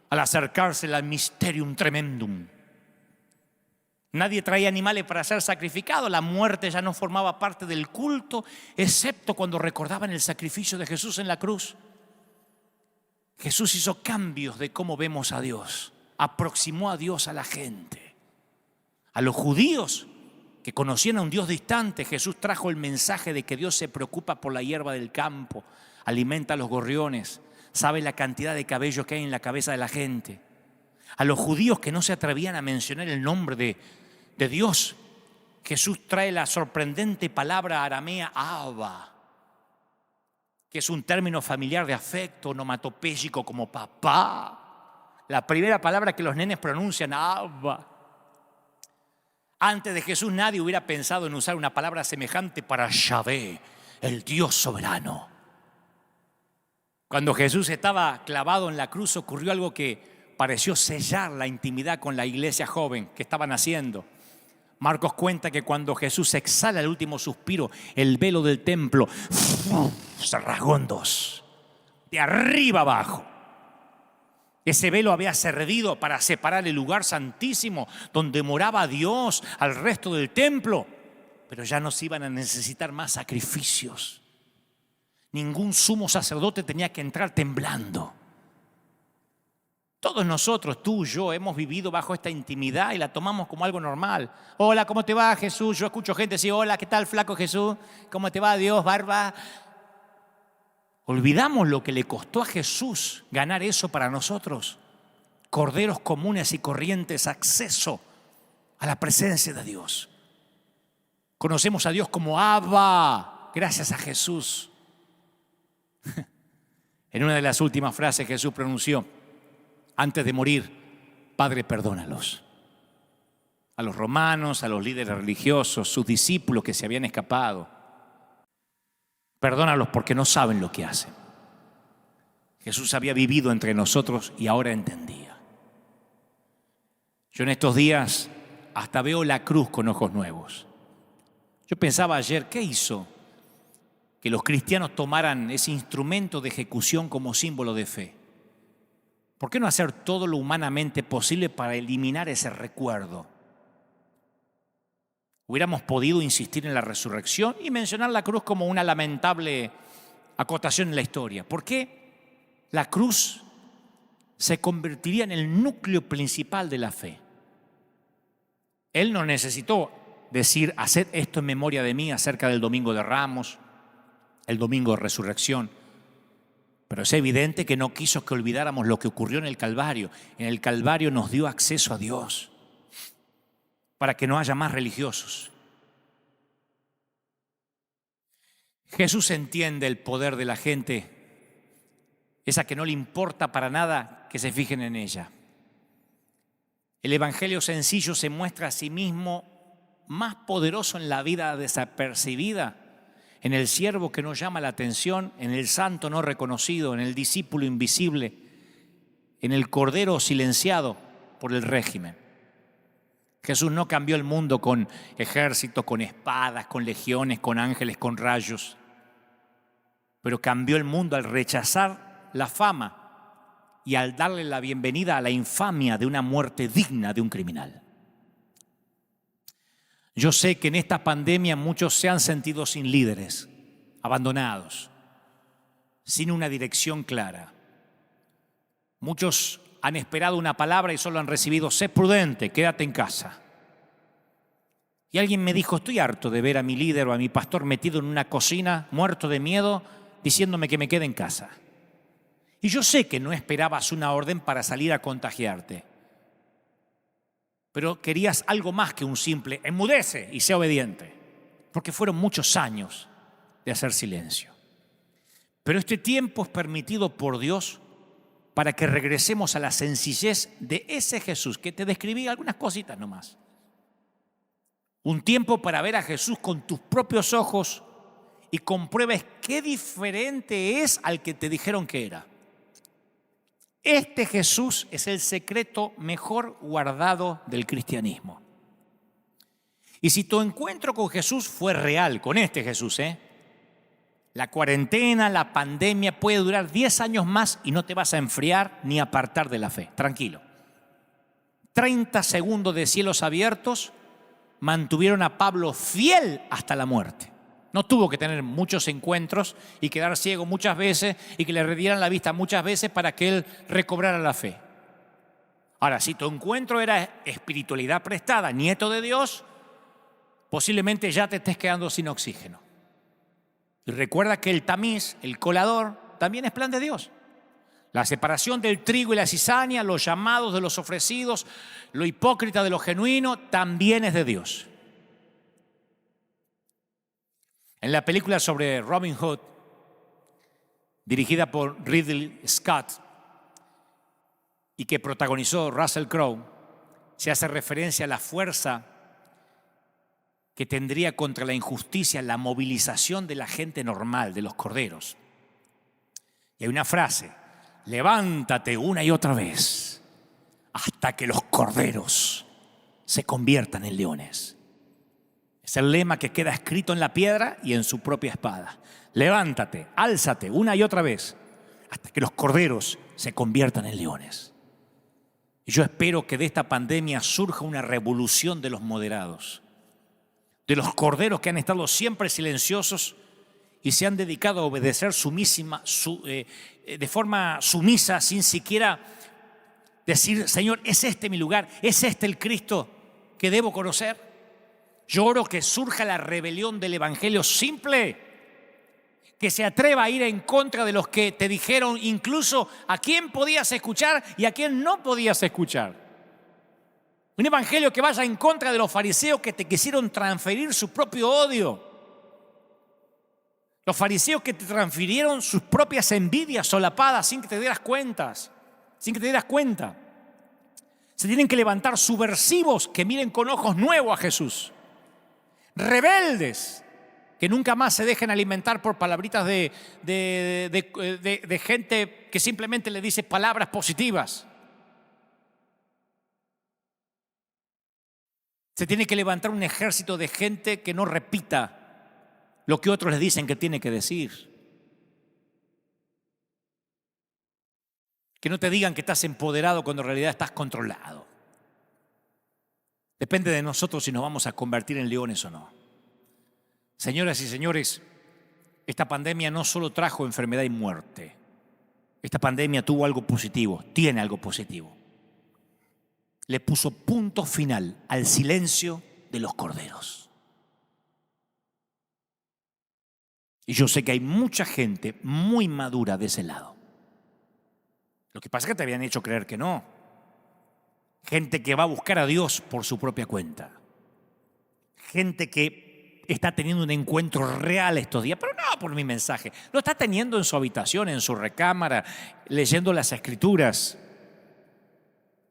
al acercarse al Mysterium Tremendum? Nadie traía animales para ser sacrificados. La muerte ya no formaba parte del culto, excepto cuando recordaban el sacrificio de Jesús en la cruz. Jesús hizo cambios de cómo vemos a Dios. Aproximó a Dios a la gente. A los judíos que conocían a un Dios distante, Jesús trajo el mensaje de que Dios se preocupa por la hierba del campo, alimenta a los gorriones, sabe la cantidad de cabello que hay en la cabeza de la gente. A los judíos que no se atrevían a mencionar el nombre de Dios, Jesús trae la sorprendente palabra aramea Abba, que es un término familiar de afecto, onomatopéyico como papá. La primera palabra que los nenes pronuncian, Abba. Antes de Jesús nadie hubiera pensado en usar una palabra semejante para Yahvé, el Dios soberano. Cuando Jesús estaba clavado en la cruz ocurrió algo que pareció sellar la intimidad con la iglesia joven que estaban haciendo. Marcos cuenta que cuando Jesús exhala el último suspiro, el velo del templo se rasgó en dos, de arriba abajo. Ese velo había cedido para separar el lugar santísimo donde moraba Dios al resto del templo, pero ya no se iban a necesitar más sacrificios. Ningún sumo sacerdote tenía que entrar temblando. Todos nosotros, tú, yo, hemos vivido bajo esta intimidad y la tomamos como algo normal. Hola, ¿cómo te va, Jesús? Yo escucho gente decir, hola, ¿qué tal, flaco Jesús? ¿Cómo te va, Dios, barba? Olvidamos lo que le costó a Jesús ganar eso para nosotros. Corderos comunes y corrientes, acceso a la presencia de Dios. Conocemos a Dios como Abba, gracias a Jesús. En una de las últimas frases Jesús pronunció antes de morir: Padre, perdónalos. A los romanos, a los líderes religiosos, sus discípulos que se habían escapado. Perdónalos porque no saben lo que hacen. Jesús había vivido entre nosotros y ahora entendía. Yo en estos días hasta veo la cruz con ojos nuevos. Yo pensaba ayer, ¿qué hizo que los cristianos tomaran ese instrumento de ejecución como símbolo de fe? ¿Por qué no hacer todo lo humanamente posible para eliminar ese recuerdo? Hubiéramos podido insistir en la resurrección y mencionar la cruz como una lamentable acotación en la historia. ¿Por qué la cruz se convertiría en el núcleo principal de la fe? Él no necesitó decir: haced esto en memoria de mí acerca del Domingo de Ramos, el Domingo de Resurrección. Pero es evidente que no quiso que olvidáramos lo que ocurrió en el Calvario. En el Calvario nos dio acceso a Dios para que no haya más religiosos. Jesús entiende el poder de la gente, esa que no le importa para nada que se fijen en ella. El evangelio sencillo se muestra a sí mismo más poderoso en la vida desapercibida, en el siervo que no llama la atención, en el santo no reconocido, en el discípulo invisible, en el cordero silenciado por el régimen. Jesús no cambió el mundo con ejércitos, con espadas, con legiones, con ángeles, con rayos, pero cambió el mundo al rechazar la fama y al darle la bienvenida a la infamia de una muerte digna de un criminal. Yo sé que en esta pandemia muchos se han sentido sin líderes, abandonados, sin una dirección clara. Muchos han esperado una palabra y solo han recibido: sé prudente, quédate en casa. Y alguien me dijo: estoy harto de ver a mi líder o a mi pastor metido en una cocina, muerto de miedo, diciéndome que me quede en casa. Y yo sé que no esperabas una orden para salir a contagiarte, pero querías algo más que un simple enmudece y sea obediente, porque fueron muchos años de hacer silencio. Pero este tiempo es permitido por Dios para que regresemos a la sencillez de ese Jesús que te describí algunas cositas nomás. Un tiempo para ver a Jesús con tus propios ojos y compruebes qué diferente es al que te dijeron que era. Este Jesús es el secreto mejor guardado del cristianismo. Y si tu encuentro con Jesús fue real, con este Jesús, la cuarentena, la pandemia puede durar 10 años más y no te vas a enfriar ni apartar de la fe. Tranquilo. 30 segundos de cielos abiertos mantuvieron a Pablo fiel hasta la muerte. No tuvo que tener muchos encuentros y quedar ciego muchas veces y que le redieran la vista muchas veces para que él recobrara la fe. Ahora, si tu encuentro era espiritualidad prestada, nieto de Dios, posiblemente ya te estés quedando sin oxígeno. Y recuerda que el tamiz, el colador, también es plan de Dios. La separación del trigo y la cizaña, los llamados de los ofrecidos, lo hipócrita de lo genuino, también es de Dios. En la película sobre Robin Hood, dirigida por Ridley Scott y que protagonizó Russell Crowe, se hace referencia a la fuerza que tendría contra la injusticia la movilización de la gente normal, de los corderos. Y hay una frase: levántate una y otra vez hasta que los corderos se conviertan en leones. Es el lema que queda escrito en la piedra y en su propia espada. Levántate, álzate una y otra vez hasta que los corderos se conviertan en leones. Y yo espero que de esta pandemia surja una revolución de los moderados, de los corderos que han estado siempre silenciosos y se han dedicado a obedecer de forma sumisa, sin siquiera decir: Señor, ¿es este mi lugar? ¿Es este el Cristo que debo conocer? Yo oro que surja la rebelión del evangelio simple, que se atreva a ir en contra de los que te dijeron incluso a quién podías escuchar y a quién no podías escuchar. Un evangelio que vaya en contra de los fariseos que te quisieron transferir su propio odio. Los fariseos que te transfirieron sus propias envidias solapadas sin que te dieras cuenta. Se tienen que levantar subversivos que miren con ojos nuevos a Jesús. Rebeldes que nunca más se dejen alimentar por palabritas de gente que simplemente le dice palabras positivas. Se tiene que levantar un ejército de gente que no repita lo que otros les dicen que tiene que decir. Que no te digan que estás empoderado cuando en realidad estás controlado. Depende de nosotros si nos vamos a convertir en leones o no. Señoras y señores, esta pandemia no solo trajo enfermedad y muerte. Esta pandemia tuvo algo positivo, tiene algo positivo. Le puso punto final al silencio de los corderos. Y yo sé que hay mucha gente muy madura de ese lado. Lo que pasa es que te habían hecho creer que no. Gente que va a buscar a Dios por su propia cuenta. Gente que está teniendo un encuentro real estos días, pero no por mi mensaje. Lo está teniendo en su habitación, en su recámara, leyendo las Escrituras.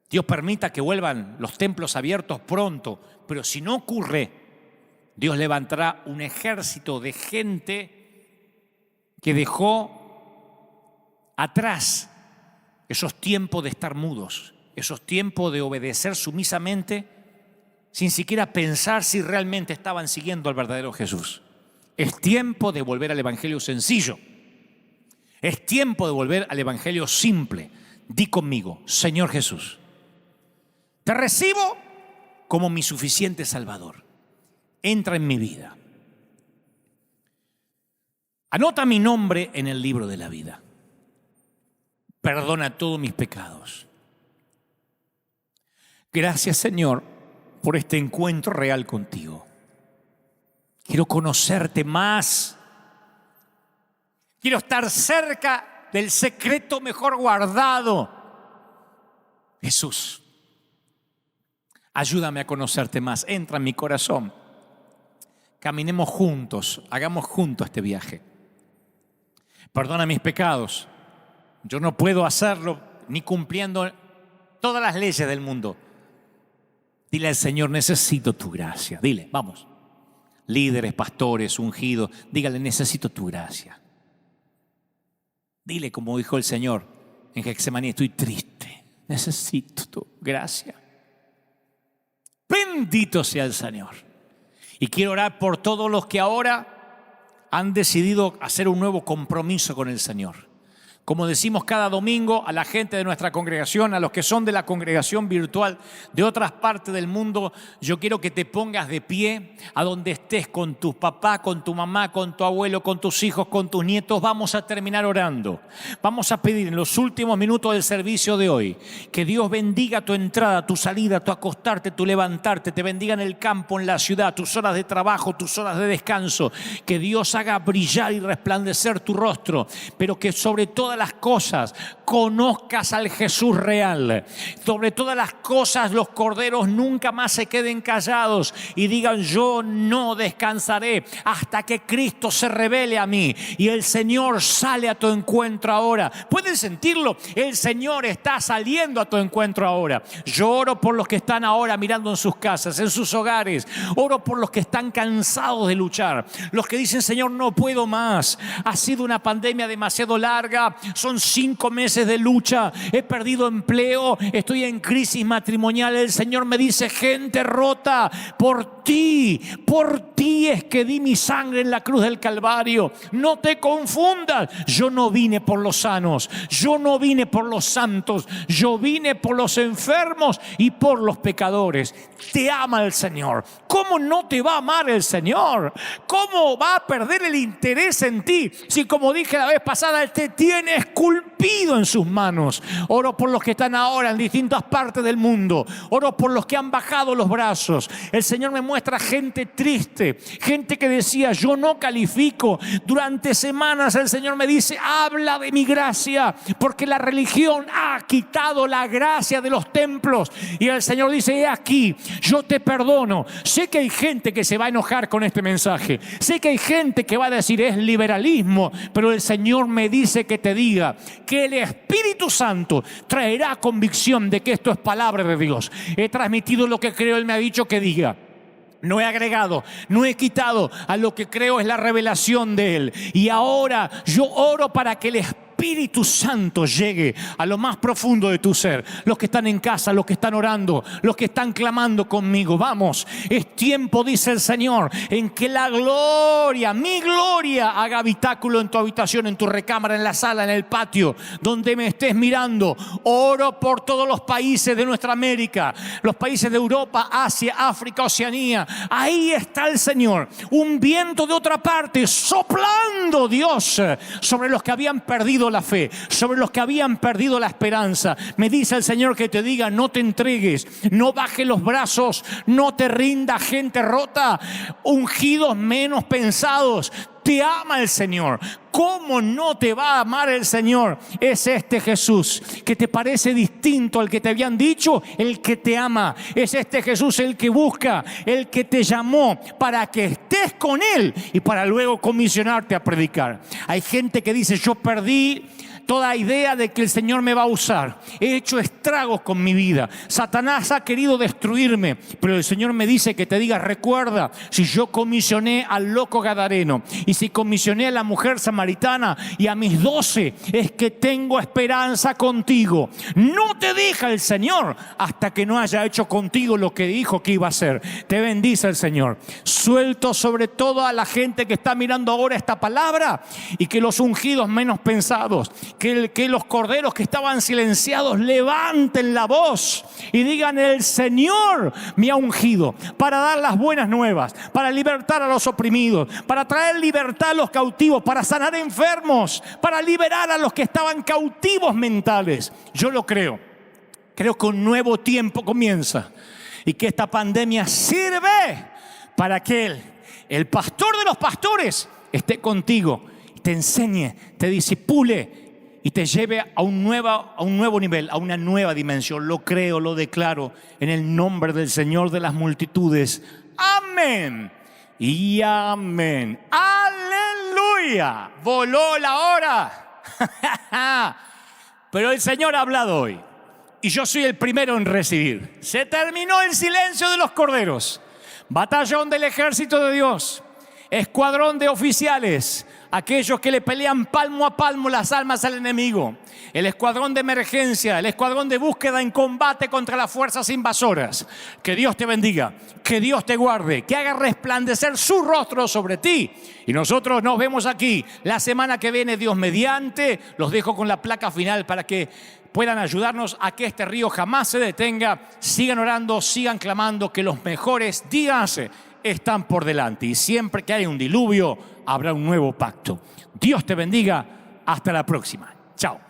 Dios permita que vuelvan los templos abiertos pronto, pero si no ocurre, Dios levantará un ejército de gente que dejó atrás esos tiempos de estar mudos, esos tiempos de obedecer sumisamente sin siquiera pensar si realmente estaban siguiendo al verdadero Jesús. Es tiempo de volver al evangelio sencillo. Es tiempo de volver al evangelio simple. Di conmigo, Señor Jesús, te recibo como mi suficiente Salvador. Entra en mi vida. Anota mi nombre en el libro de la vida. Perdona todos mis pecados. Gracias, Señor, por este encuentro real contigo. Quiero conocerte más. Quiero estar cerca del secreto mejor guardado. Jesús, ayúdame a conocerte más. Entra en mi corazón. Caminemos juntos, hagamos juntos este viaje. Perdona mis pecados. Yo no puedo hacerlo ni cumpliendo todas las leyes del mundo. Dile al Señor, necesito tu gracia. Dile, vamos. Líderes, pastores, ungidos, dígale, necesito tu gracia. Dile, como dijo el Señor en Getsemaní, estoy triste. Necesito tu gracia. Bendito sea el Señor. Y quiero orar por todos los que ahora han decidido hacer un nuevo compromiso con el Señor. Como decimos cada domingo a la gente de nuestra congregación, a los que son de la congregación virtual de otras partes del mundo, yo quiero que te pongas de pie a donde estés con tus papás, con tu mamá, con tu abuelo, con tus hijos, con tus nietos. Vamos a terminar orando. Vamos a pedir en los últimos minutos del servicio de hoy que Dios bendiga tu entrada, tu salida, tu acostarte, tu levantarte, te bendiga en el campo, en la ciudad, tus horas de trabajo, tus horas de descanso. Que Dios haga brillar y resplandecer tu rostro, pero que sobre todas las cosas conozcas al Jesús real. Sobre todas las cosas los corderos nunca más se queden callados y digan, yo no descansaré hasta que Cristo se revele a mí. Y el Señor sale a tu encuentro ahora. ¿Pueden sentirlo? El Señor está saliendo a tu encuentro ahora. Yo oro por los que están ahora mirando en sus casas, en sus hogares. Oro por los que están cansados de luchar, los que dicen, Señor, no puedo más. Ha sido una pandemia demasiado larga. Son 5 meses de lucha. He perdido empleo. Estoy en crisis matrimonial. El Señor me dice, gente rota, por ti es que di mi sangre en la cruz del Calvario. No te confundas. Yo no vine por los sanos. Yo no vine por los santos. Yo vine por los enfermos y por los pecadores. Te ama el Señor. ¿Cómo no te va a amar el Señor? ¿Cómo va a perder el interés en ti si, como dije la vez pasada, Él te tiene esculpido en sus manos? Oro por los que están ahora en distintas partes del mundo. Oro por los que han bajado los brazos. El Señor me muestra gente triste, insuficiente, gente que decía, yo no califico. Durante semanas el Señor me dice, habla de mi gracia, porque la religión ha quitado la gracia de los templos. Y el Señor dice, he aquí, yo te perdono. Sé que hay gente que se va a enojar con este mensaje. Sé que hay gente que va a decir, es liberalismo, pero el Señor me dice que te diga que el Espíritu Santo traerá convicción de que esto es palabra de Dios. He transmitido lo que creo, Él me ha dicho que diga. No he agregado, no he quitado. A lo que creo es la revelación de Él. Y ahora yo oro para que el Espíritu Santo llegue a lo más profundo de tu ser. Los que están en casa, los que están orando, los que están clamando conmigo. Vamos, es tiempo, dice el Señor, en que la gloria, mi gloria, haga habitáculo en tu habitación, en tu recámara, en la sala, en el patio, donde me estés mirando. Oro por todos los países de nuestra América, los países de Europa, Asia, África, Oceanía. Ahí está el Señor, un viento de otra parte, soplando, Dios, sobre los que habían perdido la fe, sobre los que habían perdido la esperanza. Me dice el Señor que te diga, no te entregues, no bajes los brazos, no te rindas, gente rota, ungidos menos pensados. Te ama el Señor. ¿Cómo no te va a amar el Señor? Es este Jesús que te parece distinto al que te habían dicho, el que te ama. Es este Jesús el que busca, el que te llamó para que estés con Él y para luego comisionarte a predicar. Hay gente que dice, yo perdí toda idea de que el Señor me va a usar. He hecho estragos con mi vida. Satanás ha querido destruirme, pero el Señor me dice que te diga, recuerda, si yo comisioné al loco gadareno y si comisioné a la mujer samaritana y a mis 12, es que tengo esperanza contigo. No te deja el Señor hasta que no haya hecho contigo lo que dijo que iba a hacer. Te bendice el Señor. Suelto sobre todo a la gente que está mirando ahora esta palabra, y que los ungidos menos pensados, que los corderos que estaban silenciados levanten la voz y digan, el Señor me ha ungido para dar las buenas nuevas, para libertar a los oprimidos, para traer libertad a los cautivos, para sanar enfermos, para liberar a los que estaban cautivos mentales. Yo lo creo. Creo que un nuevo tiempo comienza y que esta pandemia sirve para que el pastor de los pastores esté contigo, te enseñe, te disipule y te lleve a un nuevo nivel, a una nueva dimensión. Lo creo, lo declaro en el nombre del Señor de las multitudes. Amén y amén. Aleluya. Voló la hora. Pero el Señor ha hablado hoy y yo soy el primero en recibir. Se terminó el silencio de los corderos. Batallón del ejército de Dios. Escuadrón de oficiales, aquellos que le pelean palmo a palmo las almas al enemigo. El escuadrón de emergencia, el escuadrón de búsqueda en combate contra las fuerzas invasoras. Que Dios te bendiga, que Dios te guarde, que haga resplandecer su rostro sobre ti. Y nosotros nos vemos aquí la semana que viene, Dios mediante. Los dejo con la placa final para que puedan ayudarnos a que este río jamás se detenga. Sigan orando, sigan clamando, que los mejores días están por delante, y siempre que haya un diluvio habrá un nuevo pacto. Dios te bendiga, hasta la próxima. Chao.